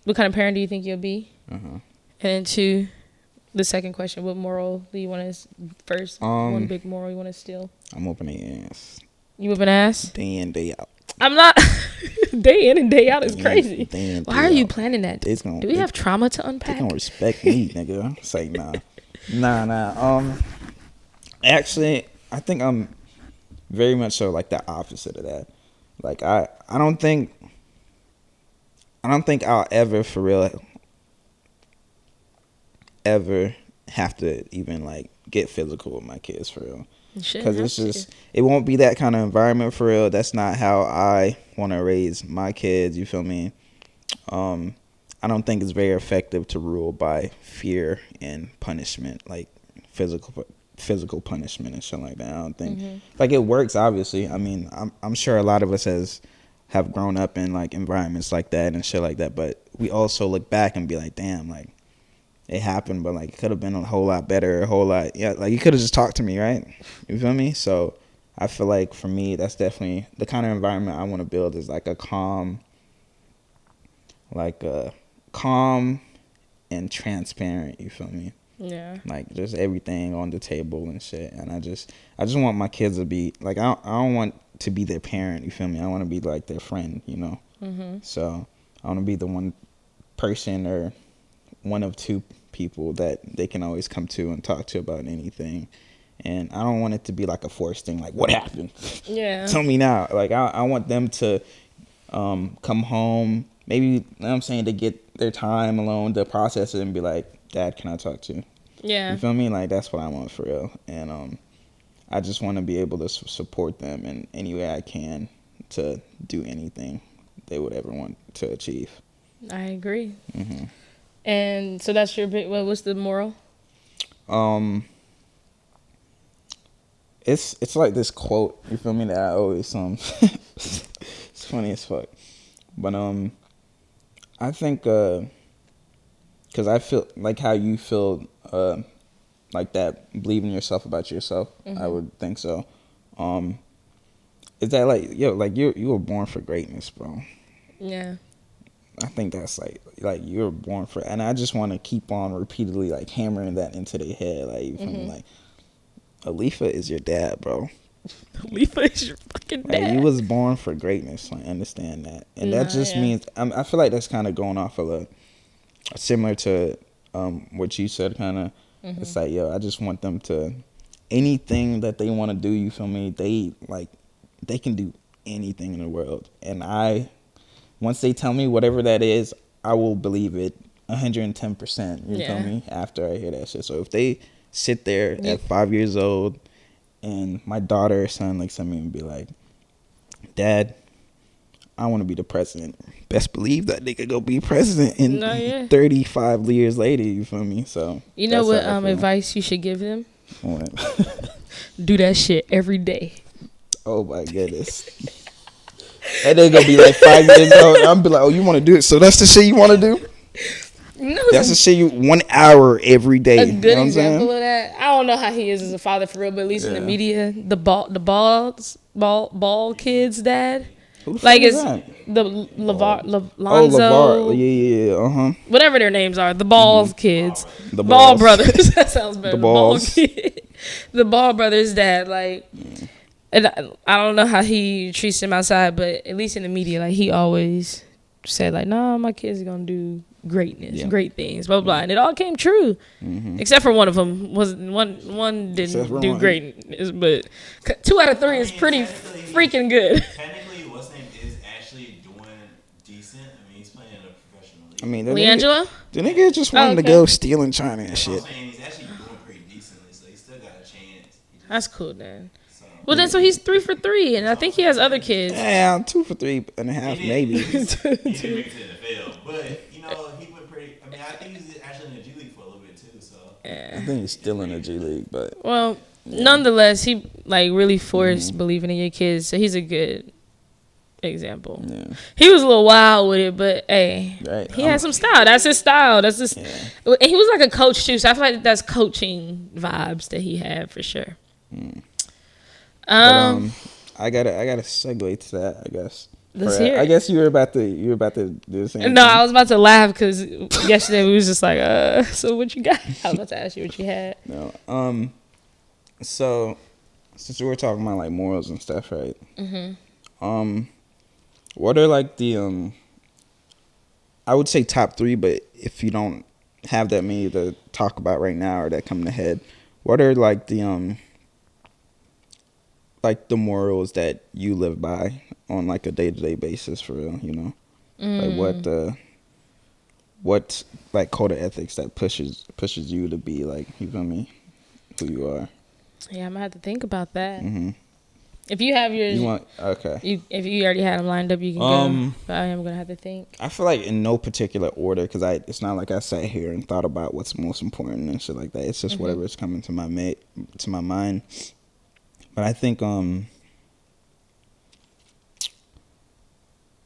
what kind of parent do you think you'll be? And then two, the second question, what moral do you want to first? One big moral you want to steal? I'm whooping ass. You whooping ass? Day in, day out. I'm not. Day in and day out is crazy. In, Why are you planning that? Do we have trauma to unpack? They gonna respect me, nigga. Say nah. Nah. Actually, I think I'm very much so like the opposite of that. Like I don't think I'll ever for real ever have to even like get physical with my kids for real. Because it's just, it won't be that kind of environment for real. That's not how I want to raise my kids. You feel me? I don't think it's very effective to rule by fear and punishment, like physical punishment and shit like that. I don't think like it works. Obviously, I mean, I'm sure a lot of us have grown up in like environments like that and shit like that. But we also look back and be like, damn, like, it happened, but like it could have been a whole lot better, like you could have just talked to me, right? You feel me? So I feel like for me, that's definitely the kind of environment I want to build, is like a calm and transparent. You feel me? Yeah. Like just everything on the table and shit. And I just want my kids to be like, I don't want to be their parent. You feel me? I want to be like their friend. You know. So I want to be the one person or one of two people that they can always come to and talk to about anything. And I don't want it to be like a forced thing, like, what happened? Yeah. Tell me now. Like, I want them to come home, maybe, you know what I'm saying, to get their time alone to process it and be like, Dad, can I talk to you? Yeah. You feel me? Like, that's what I want for real. And I just want to be able to support them in any way I can to do anything they would ever want to achieve. I agree. And so that's your big. What's the moral? It's like this quote. You feel me? That I always it's funny as fuck. But I think because I feel like how you feel like that, believe in yourself about yourself. I would think so. Is that like you were born for greatness, bro? Yeah. I think that's like you were born for, and I just want to keep on repeatedly like hammering that into their head. Like, you feel me? Like, Alifa is your dad, bro. Alifa is your fucking dad. Like, you was born for greatness. I understand that, and that just means I feel like that's kind of going off of a similar to what you said. Kind of, it's like, yo, I just want them to, anything that they want to do. You feel me? They can do anything in the world, and once they tell me whatever that is, I will believe it 110%. You feel me? After I hear that shit. So if they sit there at 5 years old and my daughter or son looks at me and be like, Dad, I want to be the president. Best believe that nigga go be president in No, yeah. 35 years later. You feel me? So You know that's what how I feel. advice you should give them? What? Do that shit every day. Oh my goodness. That nigga gonna be like 5 years old. I'm be like, oh, you want to do it? So that's the shit you want to do? No, That's the shit you 1 hour every day. a You good know what I'm example saying? of that. I don't know how he is as a father for real, but at least in the Yeah. media, the ball kid's dad, Who the fuck like is it's that? the Oh, Lonzo, LeVar. Yeah. whatever their names are, the Balls kids, The Ball balls. brothers. That sounds better. The The Ball balls. kid, the Ball brothers' dad. Like, and I don't know how he treats him outside, but at least in the media, like he always said, like, "Nah, my kids are gonna do greatness, Yeah. great things, blah blah," and it all came true. Except for one of them was one Except for didn't do one. greatness, but 2 out of 3 is pretty freaking good. Technically, what's his name is actually doing decent. I mean, he's playing in a professional league. I mean, the Leangelo? nigga just wanted to okay. go stealing China and That's what I'm shit. saying. He's actually doing pretty decently, so he still got a chance. He just, That's cool, then. so. Well, then so he's 3 for 3, and I think he has other kids. Yeah, 2 for 3.5 maybe. He didn't make it to the NFL, but you know he went pretty. I mean, I think he was actually in the G League for a little bit too. So I think he's still in the G League, but Well, nonetheless, he like really forced believing in your kids, so he's a good example. yeah. He was a little wild with it, but hey, Right. he had some style. That's his style. That's his. And he was like a coach too, so I feel like that's coaching vibes that he had for sure. But, I gotta segue to that, I guess. Let's Or, hear I it. guess you were about to do the same. No, thing. I was about to laugh because yesterday we was just like, so what you got? I was about to ask you what you had. No. So since we were talking about like morals and stuff, right? What are like the I would say top 3, but if you don't have that many to talk about right now or that come to head, what are like the morals that you live by on like a day-to-day basis for real, you know? Like what like code of ethics that pushes you to be like, you feel me, who you are. Yeah, I'm gonna have to think about that. Mhm. If you have yours, You want okay. if you already had them lined up, you can go. But I am gonna have to think. I feel like in no particular order, because it's not like I sat here and thought about what's most important and shit like that. It's just whatever's coming to my mind. But I think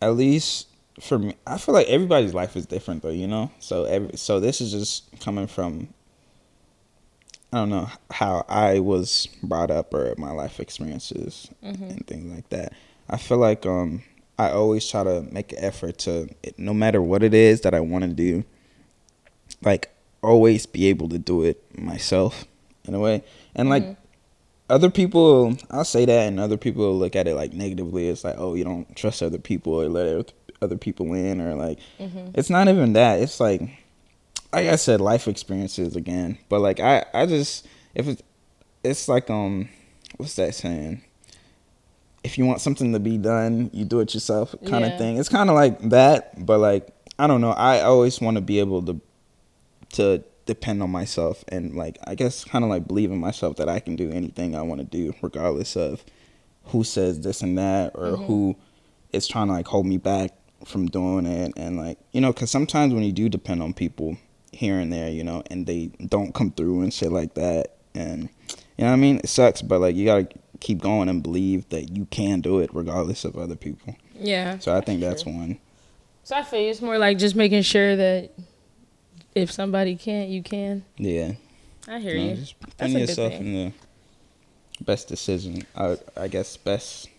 at least for me, I feel like everybody's life is different though, you know. So this is just coming from, I don't know how I was brought up or my life experiences and things like that. I feel like I always try to make an effort to, no matter what it is that I want to do, like always be able to do it myself in a way. And like other people, I'll say that, and other people will look at it like negatively. It's like, oh, you don't trust other people or let other people in, or like, it's not even that. It's like I said, life experiences again. But like I just, if it's like what's that saying? If you want something to be done, you do it yourself, kind of thing. It's kind of like that, but like I don't know. I always want to be able to depend on myself and like I guess kind of like believe in myself that I can do anything I want to do, regardless of who says this and that or who is trying to like hold me back from doing it. And like, you know, because sometimes when you do depend on people here and there, you know, and they don't come through and shit like that, and you know what I mean, it sucks, but like you gotta keep going and believe that you can do it regardless of other people. Yeah. So I think that's one. So I feel you. It's more like just making sure that if somebody can't, you can. Yeah. I hear You know, you. just That's putting a good yourself thing. in the best decision, I guess best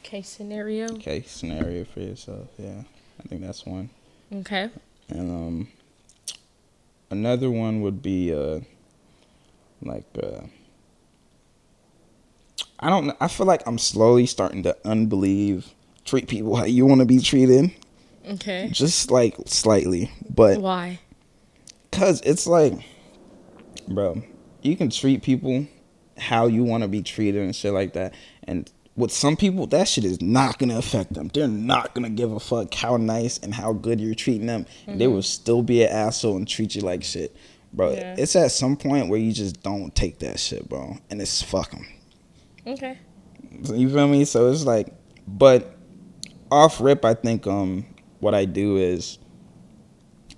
Case scenario. case scenario for yourself. Yeah, I think that's one. Okay. And another one would be I don't know. I feel like I'm slowly starting to treat people how you want to be treated, Okay. just like slightly, but Why? cause it's like, bro, you can treat people how you want to be treated and shit like that, and with some people, that shit is not gonna affect them. They're not gonna give a fuck how nice and how good you're treating them. And they will still be an asshole and treat you like shit, bro. Yeah. It's at some point where you just don't take that shit, bro, and it's fuck them. Okay. You feel me? So it's like But off rip, I think what I do is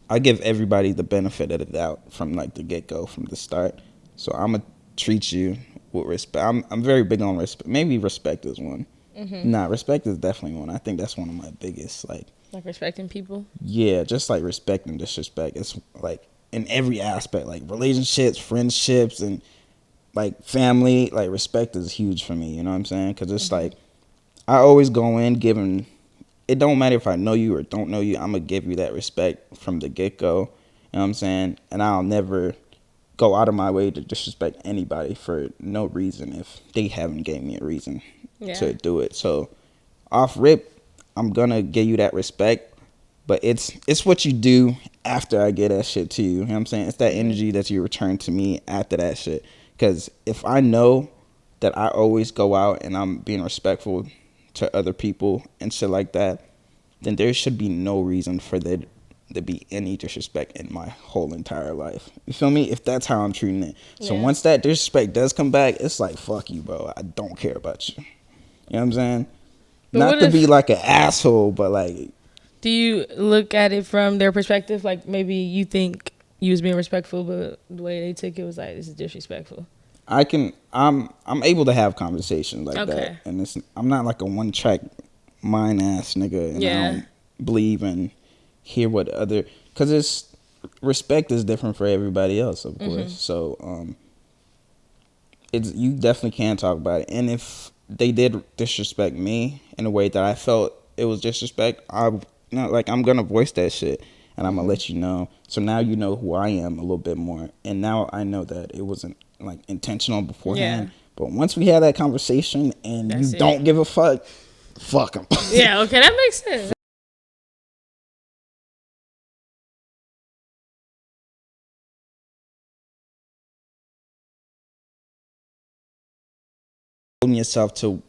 I give everybody the benefit of the doubt from like the get go, from the start. So I'm gonna treat you with respect. I'm very big on respect. Maybe respect is one. Nah, respect is definitely one. I think that's one of my biggest Like respecting people. yeah, just like respect and disrespect. It's like in every aspect, like relationships, friendships, and like family. Like respect is huge for me. You know what I'm saying? Because it's like I always go in giving. It don't matter if I know you or don't know you. I'm gonna give you that respect from the get go. You know what I'm saying? And I'll never go out of my way to disrespect anybody for no reason if they haven't gave me a reason to do it. So off rip, I'm gonna give you that respect, but it's what you do after I get that shit to you. You know what I'm saying? It's that energy that you return to me after that shit. Because if I know that I always go out and I'm being respectful to other people and shit like that, then there should be no reason for there to be any disrespect in my whole entire life. You feel me? If that's how I'm treating it. So once that disrespect does come back, it's like, fuck you, bro. I don't care about you. You know what I'm saying? But not to be like an asshole, but like. Do you look at it from their perspective? Like maybe you think you was being respectful, but the way they took it was like, this is disrespectful. I'm able to have conversations like that, Okay. and I'm not like a one track mind ass nigga, and I don't believe in hear what other, because it's respect is different for everybody else, of course. So it's, you definitely can talk about it, and if they did disrespect me in a way that I felt it was disrespect, I'm gonna voice that shit, and I'm gonna let you know. So now you know who I am a little bit more, and now I know that it wasn't like intentional beforehand. But once we had that conversation and you don't give a fuck them. Yeah, okay, that makes sense. Holding yourself to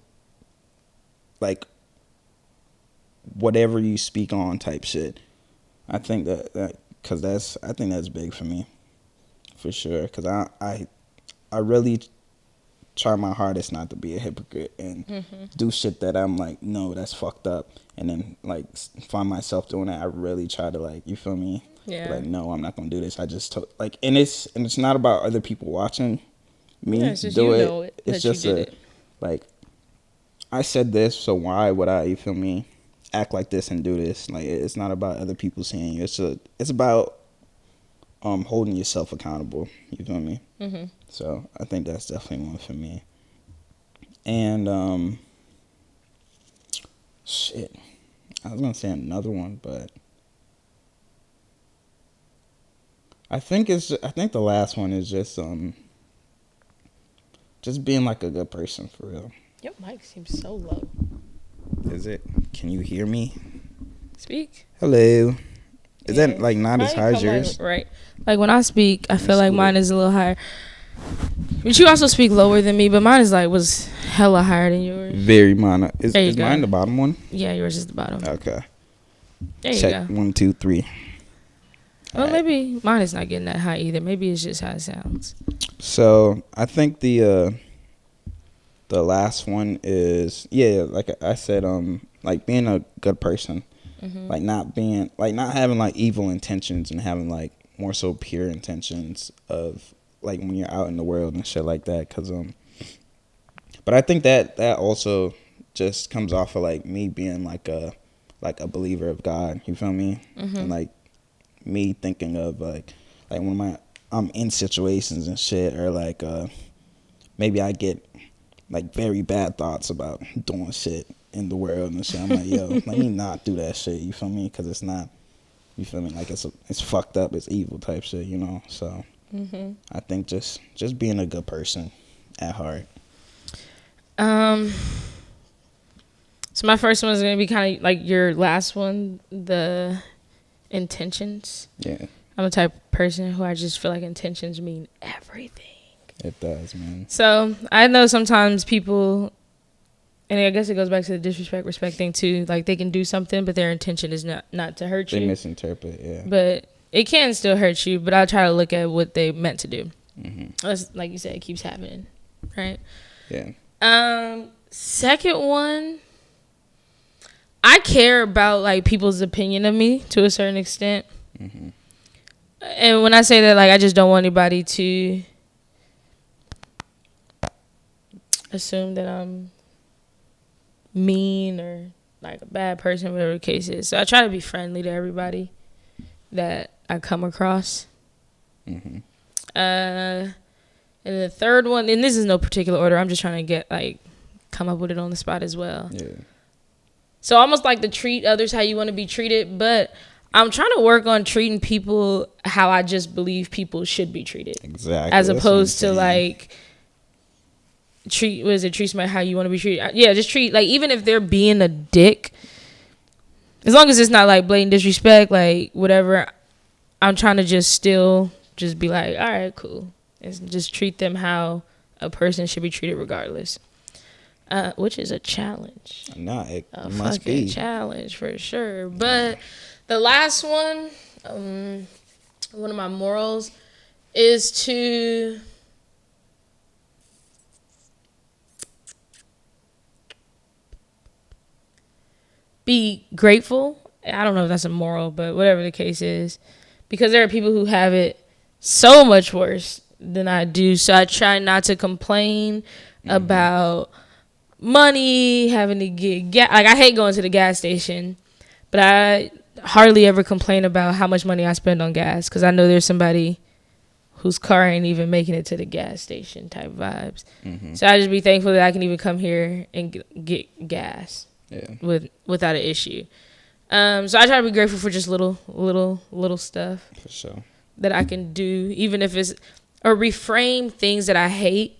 like whatever you speak on type shit. I think that because I think that's big for me, for sure. Because I really try my hardest not to be a hypocrite and do shit that I'm like, no, that's fucked up, and then like find myself doing that. I really try to, like, you feel me? Yeah. Be like, no, I'm not gonna do this. I just like, and it's not about other people watching me it's just do you it. know it, It's that you just did it. like, I said this, so why would I, you feel me, act like this and do this? Like, it's not about other people seeing you. It's about holding yourself accountable. You feel me? So I think that's definitely one for me. And shit, I was gonna say another one, but I think the last one is just being like a good person for real. Your mic seems so low. Is it? Can you hear me? Speak. Hello. Is that like not as high as yours? Right. Like when I speak, I feel like mine is a little higher. But you also speak lower than me, but mine was hella higher than yours. Very minor. Is go. mine the bottom one? Yeah, yours is the bottom. Okay. There you Check go. 1, 2, 3. Well, maybe mine is not getting that high either. Maybe it's just how it sounds. So I think the last one is, like I said, like being a good person, like not having like evil intentions and having like more so pure intentions of like when you're out in the world and shit like that. Cause but I think that also just comes off of like me being like a believer of God. You feel me? And like me thinking of like when I'm in situations and shit, or like maybe I get like very bad thoughts about doing shit in the world and shit. I'm like, yo, let me not do that shit. You feel me? Because it's not, you feel me? Like it's fucked up. It's evil type shit, you know? So I think just being a good person at heart. So my first one is gonna be kind of like your last one, the intentions. Yeah. I'm the type of person who I just feel like intentions mean everything. It does, man. So I know sometimes people, and I guess it goes back to the disrespect, respect thing too. Like they can do something, but their intention is not to hurt you. They misinterpret, yeah. But it can still hurt you. But I try to look at what they meant to do. That's, like you said, it keeps happening, right? Yeah. Second one, I care about like people's opinion of me to a certain extent. Mm-hmm. And when I say that, like, I just don't want anybody to assume that I'm mean or like a bad person, whatever the case is. So I try to be friendly to everybody that I come across. Mm-hmm. And the third one, and this is no particular order, I'm just trying to get like come up with it on the spot as well. Yeah. So almost like to treat others how you want to be treated, but I'm trying to work on treating people how I just believe people should be treated. Exactly. As opposed to like treat somebody how you want to be treated. Yeah, just treat like, even if they're being a dick, as long as it's not like blatant disrespect, like whatever, I'm trying to just still just be like, all right, cool. And just treat them how a person should be treated regardless. Which is a challenge. No, it A must fucking be. challenge for sure. But the last one, one of my morals is to be grateful. I don't know if that's a moral, but whatever the case is, because there are people who have it so much worse than I do. So I try not to complain about money, having to get gas. Like, I hate going to the gas station, but I hardly ever complain about how much money I spend on gas, because I know there's somebody whose car ain't even making it to the gas station type vibes. Mm-hmm. So I just be thankful that I can even come here and get gas without an issue. So I try to be grateful for just little stuff For sure. that I can do, even if it's, or reframe things that I hate,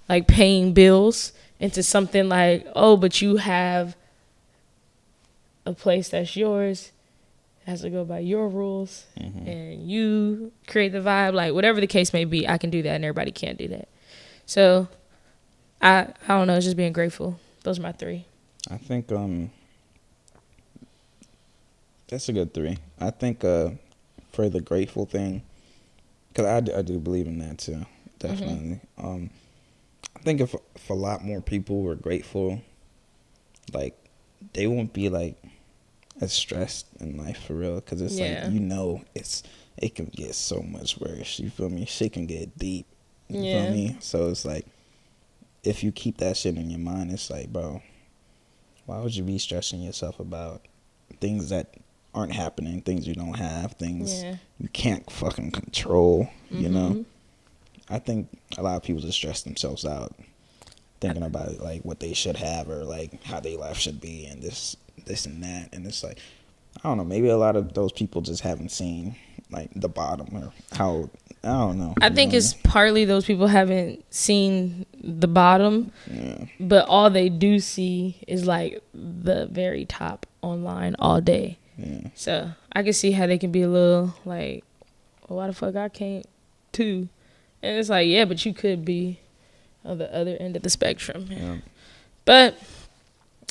like paying bills, into something like, oh, but you have a place that's yours, it has to go by your rules, and you create the vibe. Like, whatever the case may be, I can do that, and everybody can't do that. So I don't know, it's just being grateful. Those are my three. I think that's a good three. I think for the grateful thing, because I do believe in that too, definitely. I think if a lot more people were grateful, like, they won't be like as stressed in life for real, because it's like, it can get so much worse, you feel me? Shit can get deep, you feel me? So it's like, if you keep that shit in your mind, it's like, bro, why would you be stressing yourself about things that aren't happening, things you don't have, things you can't fucking control, you know? I think a lot of people just stress themselves out thinking about like what they should have, or like how their life should be, and this and that. And it's like, I don't know, maybe a lot of those people just haven't seen like the bottom, or how, I don't know. I think it's partly those people haven't seen the bottom, but all they do see is like the very top online all day. So I can see how they can be a little like, well, why the fuck I can't too? And it's like, yeah, but you could be on the other end of the spectrum. But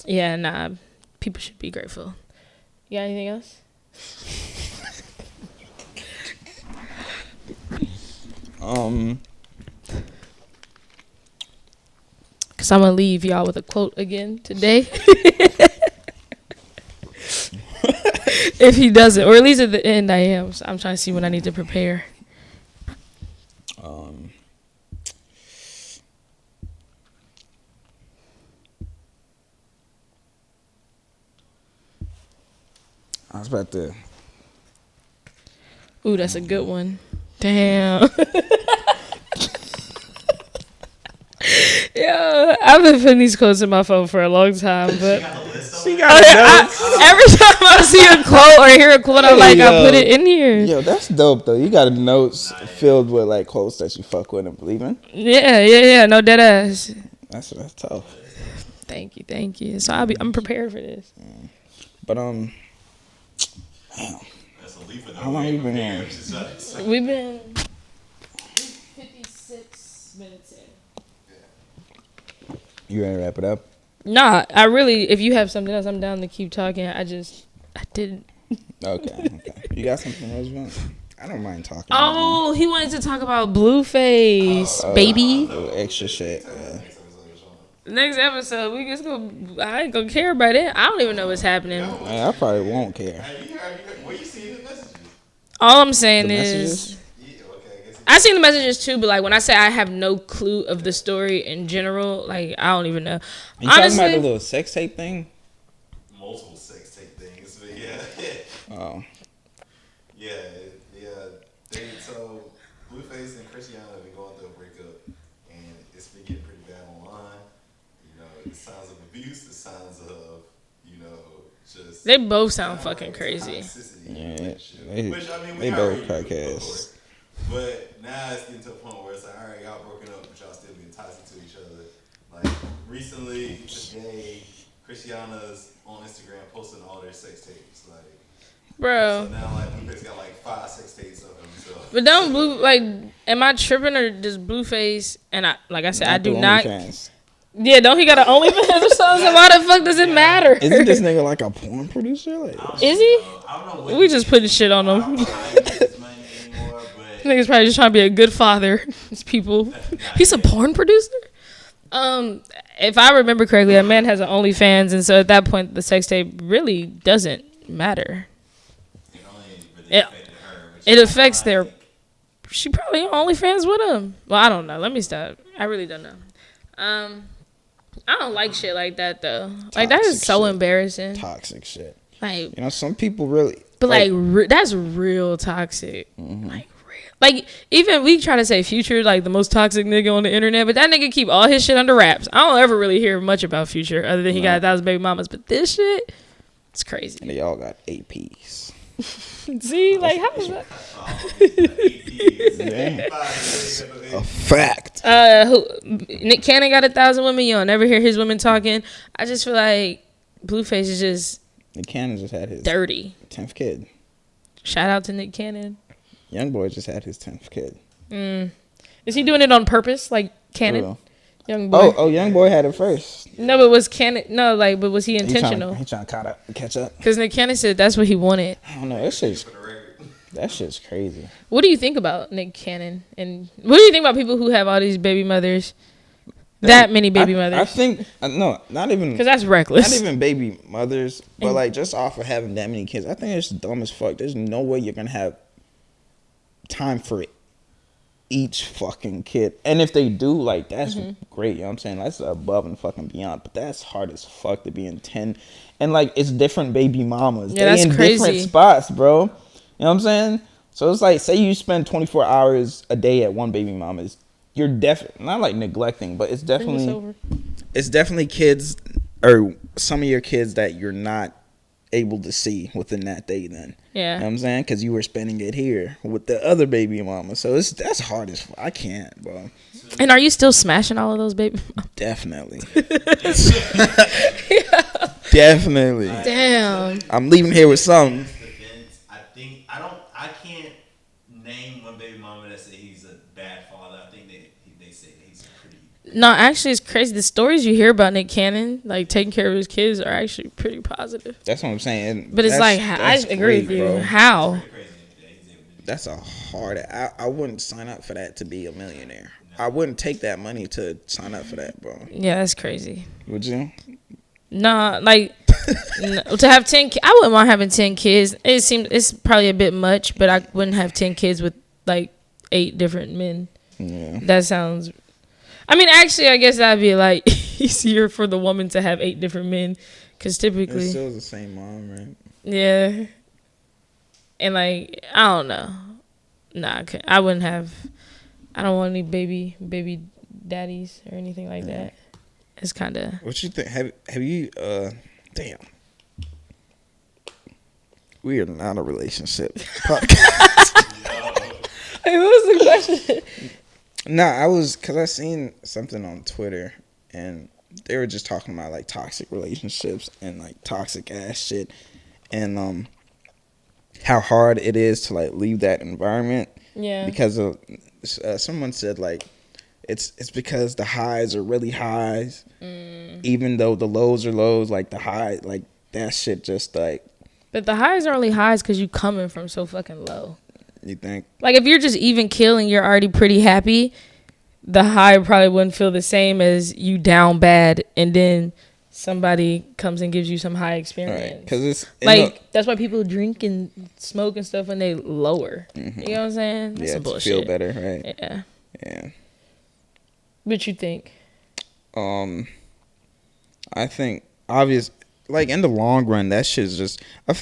yeah, nah, people should be grateful. You got anything else? Because I'm going to leave y'all with a quote again today. If he doesn't, or at least at the end I am. So I'm trying to see when I need to prepare. I was about to. Ooh, that's a good one. Damn. Yeah, I've been putting these quotes in my phone for a long time, but She got notes. every time I see a quote or hear a quote, I'm like, I put it in here. Yo, that's dope though. You got notes filled with like quotes that you fuck with and believe in. Yeah. No dead ass. That's tough. Thank you. So I'm prepared for this. But damn. How long you been here? We've been 56 minutes in. You ready to wrap it up? Nah, I really, if you have something else, I'm down to keep talking. I didn't. Okay. You got something else you want? I don't mind talking. Oh, he wanted to talk about Blueface, baby. Little extra shit. Next episode, we just go. I ain't gonna care about it. I don't even know what's happening. I probably won't care. Where you see the messages? All I'm saying The is, messages? Yeah, okay, I guess I seen the messages too, but like when I say I have no clue of the story in general, like I don't even know. You Honestly, talking about the little sex tape thing? multiple sex tape things, but yeah. Oh. Yeah. So Blueface and Christiana have been going through a breakup, and it's been getting pretty bad online. You know, the signs of abuse, the signs of, just. they both sound fucking crazy. Yeah, Which, I mean, they we both already knew crackheads. before. But now it's getting to a point where it's like, all right, y'all broken up, but y'all still being toxic to each other. Like, recently, today, Christiana's on Instagram posting all their sex tapes. Like, Bro. so now, like, Blueface got like 5 sex tapes of himself. But don't am I tripping or just Blueface? And like I said, I do not. OnlyFans. Yeah, don't he got an OnlyFans or something? So why the fuck does it matter? Isn't this nigga like a porn producer? Like, Is he? I don't know what We just putting shit on him. I don't use his money anymore, but Nigga's probably just trying to be a good father. These people. He's a porn producer? If I remember correctly, a man has an OnlyFans, and so at that point, the sex tape really doesn't matter. it only really It- affected her. Which It is affects why I their. think- She probably on OnlyFans with him. Well, I don't know. Let me stop. I really don't know. I don't like shit like that though. Like that is Toxic so shit. embarrassing. toxic shit. Like, You know, some people really. but that's real toxic. Like real. Like even we try to say Future like the most toxic nigga on the internet, but that nigga keep all his shit under wraps. I don't ever really hear much about Future other than he got 1,000 baby mamas. But this shit, it's crazy. And they all got APs. See, like how is that? A fact. Nick Cannon got 1,000 women. You don't never hear his women talking. I just feel like Blueface is just Nick Cannon just had his dirty. 10th kid. Shout out to Nick Cannon. Young boy just had his 10th kid. Is he doing it on purpose, like Cannon? Oh. Young boy. Oh, young boy had it first. No, but was Cannon? No, like, but was he intentional? He trying to catch up. Because Nick Cannon said that's what he wanted. I don't know. That shit's crazy. What do you think about Nick Cannon? And what do you think about people who have all these baby mothers? That many baby I mothers? think no, not even. Because that's reckless. Not even baby mothers, but like just off of having that many kids, I think it's dumb as fuck. There's no way you're gonna have time for each fucking kid. And if they do, like, that's great. You know what I'm saying? That's above and fucking beyond. But that's hard as fuck to be in 10. And like, it's different baby mamas. Yeah, they that's in crazy. different spots, bro. You know what I'm saying? So it's like, say you spend 24 hours a day at one baby mama's. You're definitely not like neglecting, but it's definitely kids or some of your kids that you're not able to see within that day then. Yeah. You know what I'm saying? Because you were spending it here with the other baby mama. So that's hard as fuck. I can't, bro. And are you still smashing all of those baby mamas? Definitely. Definitely. Damn. I'm leaving here with something. I can't name one baby mama that say he's a bad father. I think they say that he's a pretty. No, actually, it's crazy. The stories you hear about Nick Cannon, like taking care of his kids, are actually pretty positive. That's what I'm saying. But it's like, I agree with you. Bro. How? That's a hard. I wouldn't sign up for that to be a millionaire. I wouldn't take that money to sign up for that, bro. Yeah, that's crazy. Would you? Nah, like to have 10. I wouldn't mind having 10 kids. It's probably a bit much, but I wouldn't have 10 kids with like 8 different men. Yeah. That sounds. I mean, actually, I guess that'd be like easier for the woman to have 8 different men, because typically, It's still the same mom, right? yeah. And like, I don't know. Nah, I wouldn't have. I don't want any baby daddies or anything like that. It's kind of. What you think? Have you? Damn. We are not a relationship podcast. Hey, what was the question? Nah, because I seen something on Twitter and they were just talking about like toxic relationships and like toxic ass shit and how hard it is to like leave that environment. Yeah. Because of someone said like it's because the highs are really highs, even though the lows are lows. Like the high, like that shit just like. But the highs are only highs because you coming from so fucking low. You think? Like if you're just even killing, you're already pretty happy. the high probably wouldn't feel the same as you down bad and then somebody comes and gives you some high experience. Right. Because it's like that's why people drink and smoke and stuff when they lower. Mm-hmm. You know what I'm saying? That's some bullshit. Feel better, right? Yeah. Yeah. What you think? I think obvious. Like in the long run, that shit's just. I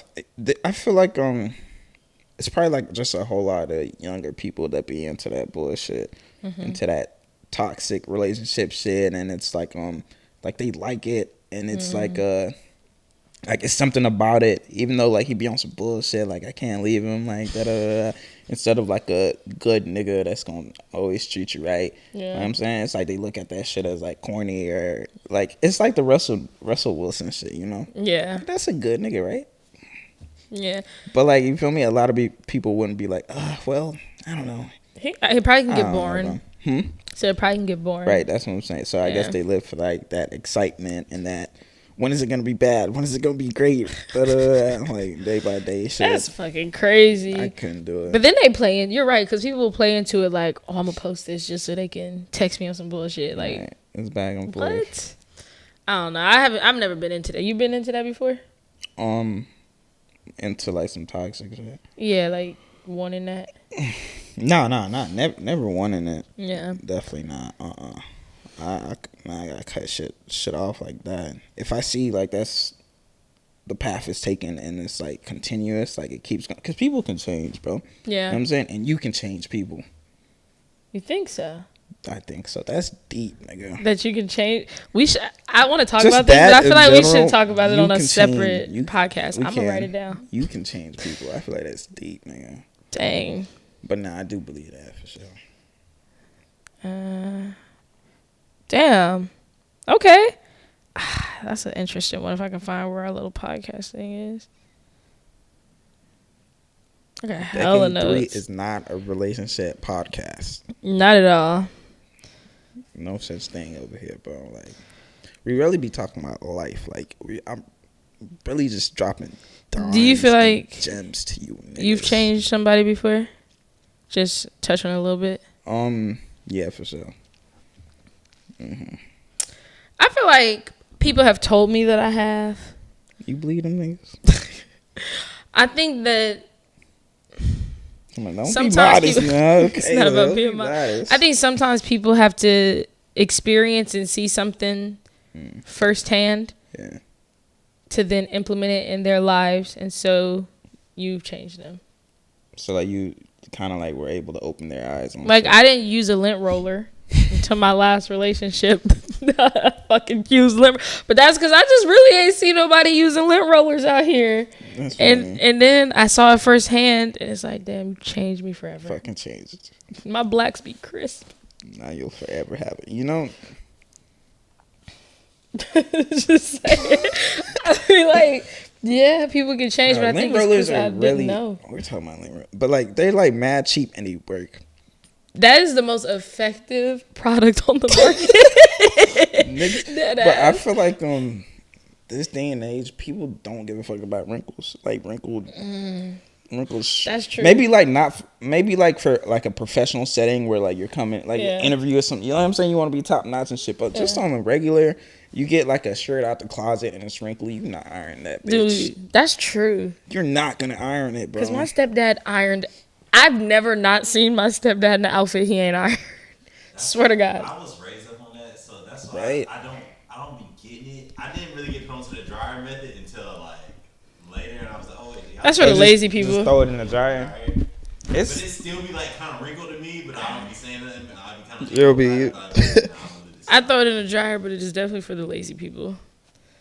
feel like it's probably like just a whole lot of younger people that be into that bullshit, into that toxic relationship shit, and it's like they like it, and it's like it's something about it. Even though like he be on some bullshit, like I can't leave him, like da da da. Instead of like a good nigga that's gonna always treat you right. Yeah. You know what I'm saying? It's like they look at that shit as like corny or like it's like the Russell Wilson shit, you know? Yeah. Like, that's a good nigga, right? Yeah. But like you feel me? A lot of people wouldn't be like, well, I don't know. He probably can get boring. So it probably can get boring. Right, that's what I'm saying. So I guess they live for like that excitement and that when is it gonna be bad? When is it gonna be great? Like day by day shit. That's fucking crazy. I couldn't do it. But then they play in. You're right, because people play into it like, oh, I'm gonna post this just so they can text me on some bullshit. Like, right. It's back and forth. What? I don't know. I've never been into that. You been into that before? Into like some toxic shit. Yeah, like wanting that. No, not never wanting it. Yeah. Definitely not. I gotta cut shit off like that. If I see like that's the path is taken and it's like continuous, like it keeps going, because people can change, bro. Yeah. You know what I'm saying? And you can change people. You think so? I think so. That's deep, nigga. That you can change. I want to talk about this, but I feel like we should talk about it on a separate podcast. I'm gonna write it down. You can change people. I feel like that's deep, nigga. Dang. But nah, I do believe that for sure. Damn. Okay. That's an interesting one. If I can find where our little podcast thing is. Okay, hella notes. 3 is not a relationship podcast. Not at all. No such thing over here, bro. Like, we really be talking about life. Like, I'm really just dropping dimes. Do you feel like gems to you niggas. You've changed somebody before? Just touch on it a little bit. Yeah, for sure. I feel like people have told me that I have. You believe them niggas? I think that don't sometimes be modest, people, okay, it's not about being modest. I think sometimes people have to experience and see something firsthand to then implement it in their lives, and so you've changed them. So like you kind of like were able to open their eyes on like shit. I didn't use a lint roller until my last relationship. I fucking used lint, but that's because I just really ain't seen nobody using lint rollers out here. And then I saw it firsthand, and it's like, damn, you changed me forever. Fucking changed. My blacks be crisp. Now you'll forever have it. You know. Just saying. I mean, like, yeah, people can change, but I think rollers are really. Know. We're talking about lint rollers, but like they're like mad cheap and they work. That is the most effective product on the market. But I feel like this day and age, people don't give a fuck about wrinkles. Like wrinkles. That's true. Maybe like for like a professional setting where like you're coming like an interview or something. You know what I'm saying? You want to be top notch and shit. But just on the regular, you get like a shirt out the closet and it's wrinkly. You're not ironing that bitch. Dude, that's true. You're not gonna iron it, bro. Because my stepdad ironed. I've never not seen my stepdad in an outfit he ain't ironed. Swear to God. I was raised up on that, so that's why I don't be getting it. I didn't really get put onto the dryer method until like later, and I was like, oh wait. That's for the lazy people. Just throw it in the dryer. But it still be like kind of wrinkled to me, but I don't be saying nothing. And I be kind of. It'll be you. I throw it in the dryer, but it is definitely for the lazy people.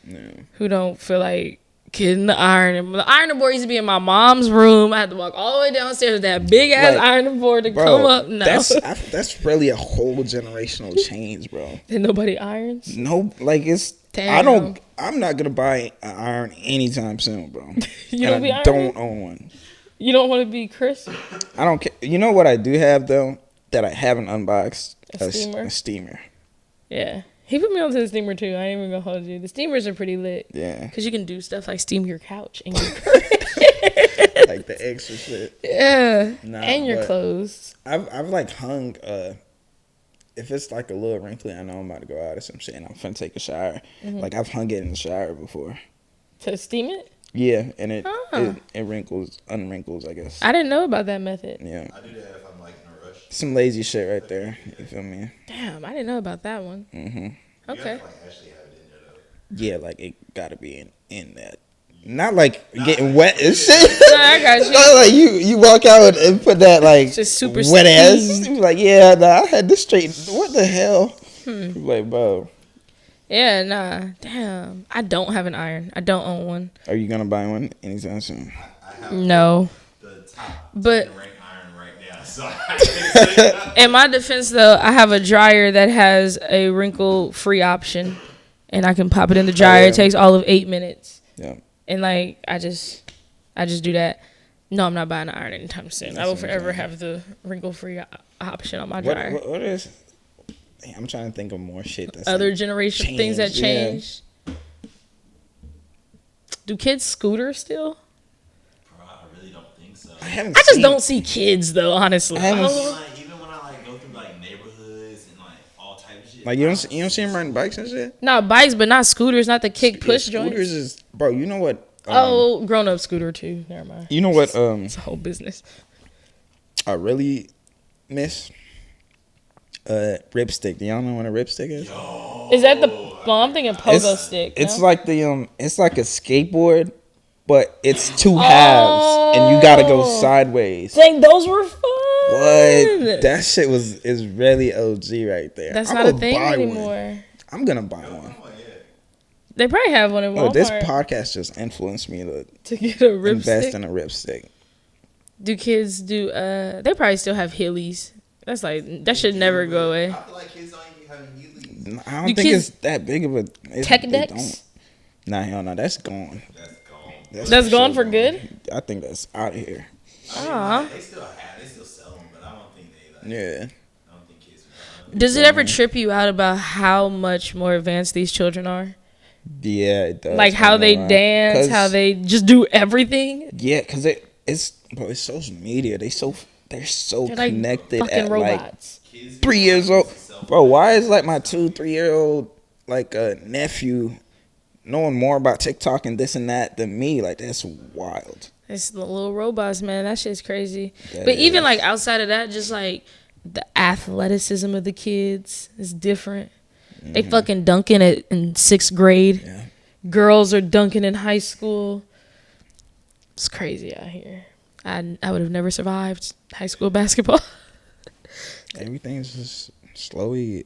Yeah. Who don't feel like getting the ironing. The ironing board used to be in my mom's room. I had to walk all the way downstairs with that big ass ironing board to come up. No, that's really a whole generational change, bro. And nobody irons. No, like it's. Damn. I'm not gonna buy an iron anytime soon, bro. You don't be ironing? Don't own one. You don't want to be Chris? I don't care. You know what I do have though that I haven't unboxed? A steamer. Yeah. He put me onto the steamer too. I ain't even gonna hold you. The steamers are pretty lit. Yeah. Because you can do stuff like steam your couch and your like the extra shit. Yeah. And your clothes. I've like hung if it's like a little wrinkly, I know I'm about to go out or some shit, and I'm finna take a shower. Like I've hung it in the shower before. To steam it? Yeah, and it wrinkles, unwrinkles, I guess. I didn't know about that method. Yeah. I do that if I'm like in a rush. Some lazy shit right there. You feel me? Damn, I didn't know about that one. Mm-hmm. You Okay. have to like actually have it in there though. Yeah, like it gotta be in that. Not like getting wet and shit. No, I got you. Not like you walk out and put that like Just super wet ass. steam. You be like, yeah, nah, I had this straight. What the hell? Like, bro, Yeah, nah. Damn. I don't have an iron. I don't own one. are you gonna buy one anytime soon? I have No. the top But 10 rank iron right now, so I can't say that. in my defense, though, I have a dryer that has a wrinkle-free option, and I can pop it in the dryer. yeah. It takes all of 8 minutes, Yeah. and like I just do that. No, I'm not buying an iron anytime soon. I will forever have the wrinkle-free option on my dryer. What is? Damn, I'm trying to think of more shit. That's Other like, generation things that changed, yeah. change. Do kids scooter still? Bro, I really don't think so. I haven't. I just seen- don't see kids though, honestly. I haven't. Like, even when I like go through like neighborhoods and like all types of shit. Like you don't see them riding bikes and shit. Not bikes, but not scooters, not the kick push Yeah, scooters joints. is bro. You know what? Grown up scooter too. Never mind. You know what? It's a whole business. I really miss ripstick. Do y'all know what a ripstick is? Is that the? Well, I'm thinking pogo stick. It's no? like the it's like a skateboard, but it's two halves, and you gotta go sideways. Dang, those were fun. What? That shit is really OG right there. That's I'm not a gonna thing buy anymore. One. I'm gonna buy one. They probably have one in Walmart. Oh, this podcast just influenced me to get a invest ripstick. in a ripstick. Do kids do? They probably still have Hillies. That's like that should never go away. I feel like kids don't even have Heelys. I don't Do think kids- it's that big of a Tech they decks? don't. Nah, hell no, that's gone. That's gone. That's gone sure for good. I think that's out of here. Aw. They still sell them, but I don't think they like. Yeah. I don't think kids would buy them. Does it ever trip you out about how much more advanced these children are? Yeah, it does. Like how they I know, right? dance, 'Cause- how they just do everything. Yeah, because it's social media. They're so They're like connected fucking at robots. Kids 3 years old. Bro, why is like my 2-3-year-old like nephew knowing more about TikTok and this and that than me? Like that's wild. It's the little robots, man. That shit's crazy. That But even is. like outside of that, just like the athleticism of the kids is different. They fucking dunking it in 6th grade. Yeah. Girls are dunking in high school. It's crazy out here. I would have never survived high school basketball. Everything's just slowly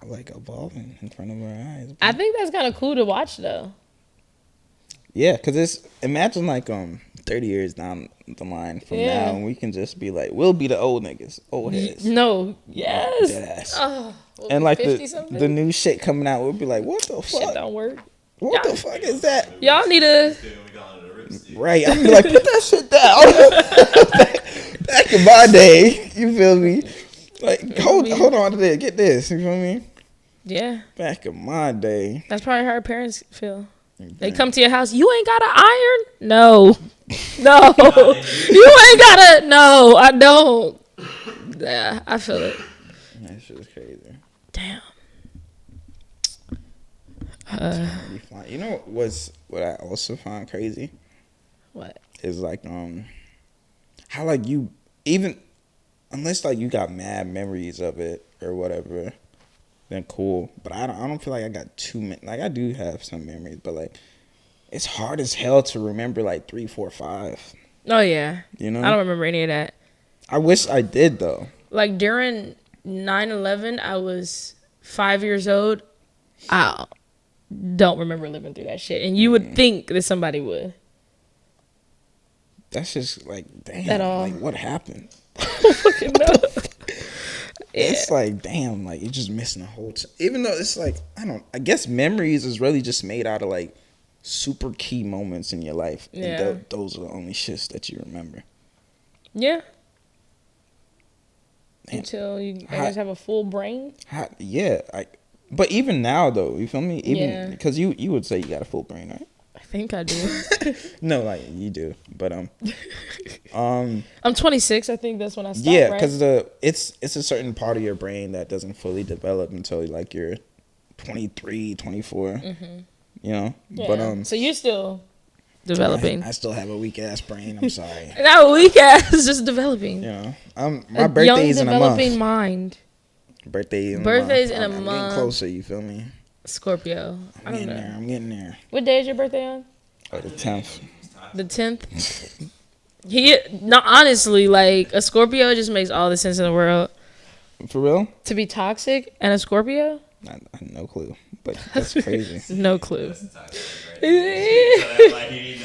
like evolving in front of our eyes. I think that's kind of cool to watch though. Yeah, because it's imagine like 30 years down the line from Yeah. now, and we can just be like, we'll be the old niggas, old heads. No, yes. Deadass. Oh, we'll And be like 50 something. the new shit coming out, we'll be like, what the shit fuck? don't work. What the fuck is that? Y'all need a. Then we got under the ripstick. Right, I'm like, put that shit down. back in my day, you feel me? Like, hold on to this, get this, you feel me? Yeah, Back in my day. that's probably how our parents feel. They come to your house. You ain't got an iron? No. No. You ain't got a. No, I don't. Yeah, I feel it. That shit is crazy. Damn. You know what I also find crazy? What? Is like how like you even unless like you got mad memories of it or whatever, then cool. But I don't feel like I got too many. Like I do have some memories, but like it's hard as hell to remember like 3, 4, 5. Oh, yeah. You know, I don't remember any of that. I wish I did though. Like during 9/11, I was 5 years old. I don't remember living through that shit. And you would think that somebody would. That's just like damn. At all. Like what happened? Fucking no. It's like damn. Like you're just missing a whole. Even though it's like I guess memories is really just made out of like super key moments in your life. Yeah. And those are the only shits that you remember. Yeah. Damn. Until you guys have a full brain. Yeah, but even now though, you feel me? Even Yeah. because you would say you got a full brain, right? think I do. No, like you do, but I'm 26. I think that's when I stopped. yeah, right? because it's a certain part of your brain that doesn't fully develop until like you're 23, 24. Mm-hmm. You know, Yeah. but So you're still developing. I still have a weak ass brain. I'm sorry. Not a weak ass, just developing. You know, my birthday's in a month. Developing mind. Birthday's in a month. I'm getting closer. You feel me? Scorpio. I don't know. I'm getting there. What day is your birthday on? Oh, the 10th. The 10th. Honestly, like a Scorpio just makes all the sense in the world. For real? To be toxic and a Scorpio? I no clue, but that's crazy. No clue. Crazy.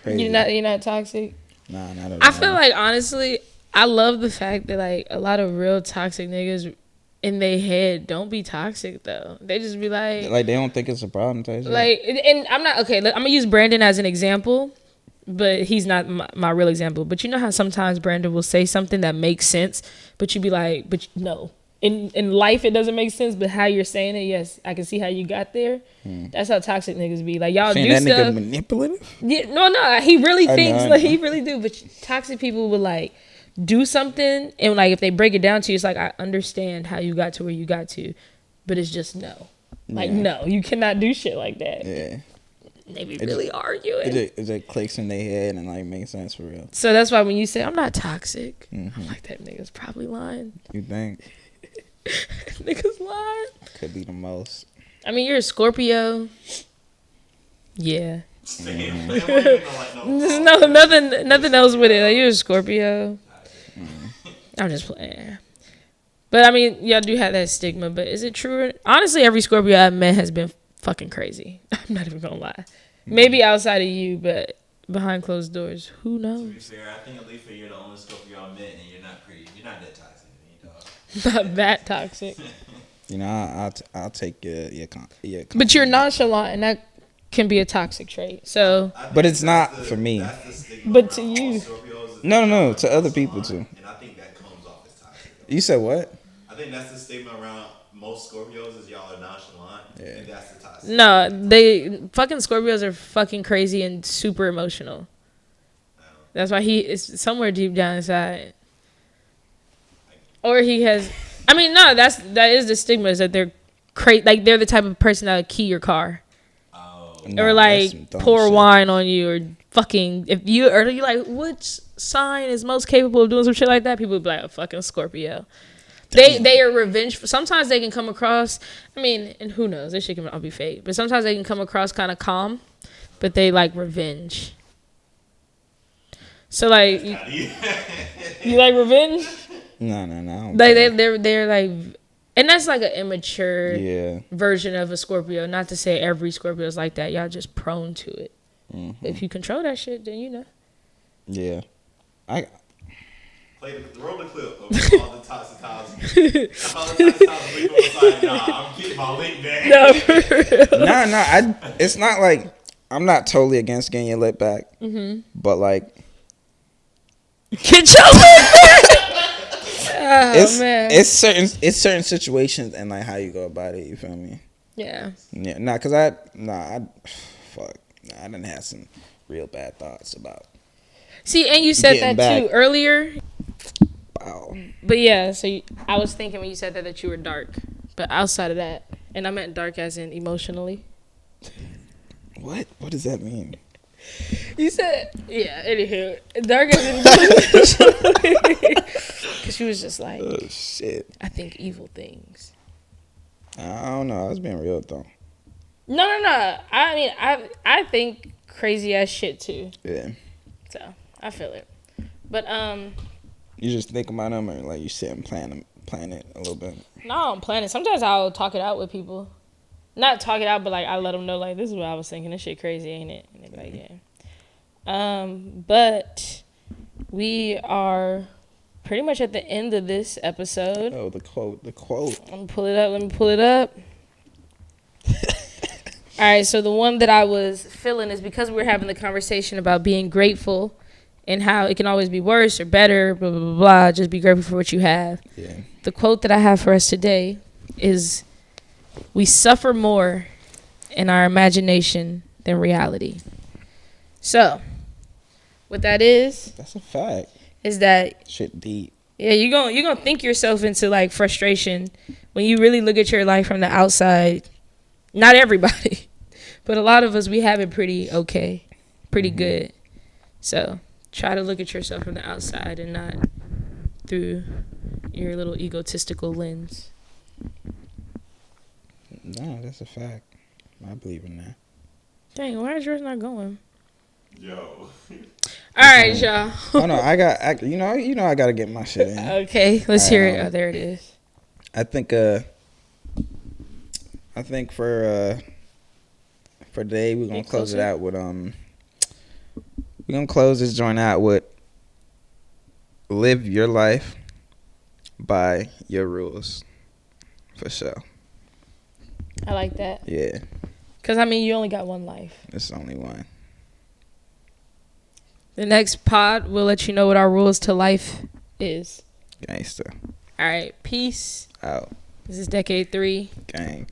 You're not toxic? Nah, not at all. I feel like honestly, I love the fact that like a lot of real toxic niggas in their head don't be toxic though. They just be like they don't think it's a problem. Like, and I'm not okay. I'm gonna use Brandon as an example, but he's not my real example. But you know how sometimes Brandon will say something that makes sense, but you be like, but no. In life, it doesn't make sense, but how you're saying it, yes, I can see how you got there. That's how toxic niggas be. Like, y'all saying do that stuff. Nigga manipulative? Yeah, no, he really thinks, know. like, he really do. But toxic people will, like, do something, and, like, if they break it down to you, it's like, I understand how you got to where you got to, but it's just no. Like, no, you cannot do shit like that. Yeah. They be really arguing. It just clicks in their head and, like, makes sense for real. So that's why when you say, I'm not toxic, I'm like, that nigga's probably lying. You think? Niggas lying. Could be the most. I mean, you're a Scorpio. Yeah. There's nothing else with it. Like, you're a Scorpio. I'm just playing. But I mean, y'all do have that stigma. But is it true? Honestly, every Scorpio I've met has been fucking crazy. I'm not even gonna lie. Maybe outside of you, but behind closed doors, who knows? To be fair, I think Alifa, you're the only Scorpio I met, and you're not that toxic. Not that toxic. You know, I'll take your But you're nonchalant, and that can be a toxic trait. So, but it's not for me. But to you, no, to other people too. And I think that comes off as toxic. You said what? I think that's the statement around most Scorpios is y'all are nonchalant. Yeah. And that's the toxic. no, they fucking Scorpios are fucking crazy and super emotional. That's why he is somewhere deep down inside. Or he has, I mean, no, that is the stigma, is that they're crazy. Like, they're the type of person that would key your car. Oh. Or, like, pour wine on you, or fucking, if you, or you like, which sign is most capable of doing some shit like that? People would be like, a fucking Scorpio. They are revengeful. Sometimes they can come across, I mean, and who knows, this shit can all be fake, but sometimes they can come across kind of calm, but they like revenge. So, like, you like revenge? No. They're like, and that's like an immature version of a Scorpio. Not to say every Scorpio is like that. Y'all just prone to it. If you control that shit, then you know. Yeah, Roll the clip of all the toxic times. All the toxic times people was like, nah, I'm getting my link back. No, it's not like I'm not totally against getting your lip back, but like, get your lip back. It's certain situations and like how you go about it. You feel me? Yeah. Yeah. I done had some real bad thoughts about. See, and you said that back. too earlier. Wow. But yeah, so I was thinking when you said that you were dark, but outside of that, and I meant dark as in emotionally. What? What does that mean? You said, yeah, anywho, dark as in emotionally. Because she was just like, oh shit, I think evil things. I don't know. I was being real though. No. I mean, I think crazy ass shit too. Yeah. So I feel it, but you just think about them, or like you sit and plan it a little bit. No, I'm planning. Sometimes I'll talk it out with people. Not talk it out, but like I let them know, like, this is what I was thinking. This shit crazy, ain't it? And they be like, yeah. But we are pretty much at the end of this episode. Oh, the quote. Let me pull it up. All right, so the one that I was feeling is because we're having the conversation about being grateful and how it can always be worse or better, blah, blah, blah, blah. Just be grateful for what you have. Yeah. The quote that I have for us today is, we suffer more in our imagination than reality. So, what that is That's a fact. that Shit deep. yeah, you're gonna think yourself into like frustration when you really look at your life from the outside. Not everybody, but a lot of us, we have it pretty okay, pretty good. So try to look at yourself from the outside and not through your little egotistical lens. No, that's a fact. I believe in that. Dang, why is yours not going? Yo. All right, y'all. Oh no, you know I gotta get my shit in. Okay, let's hear it. Oh, there it is. I think for today we're gonna close it out with we're gonna close this joint out with live your life by your rules. For sure. I like that. Yeah. Because, I mean, you only got one life. It's only one. The next pod will let you know what our rules to life is. Gangster. All right. Peace. Out. This is Decade 3. Gang.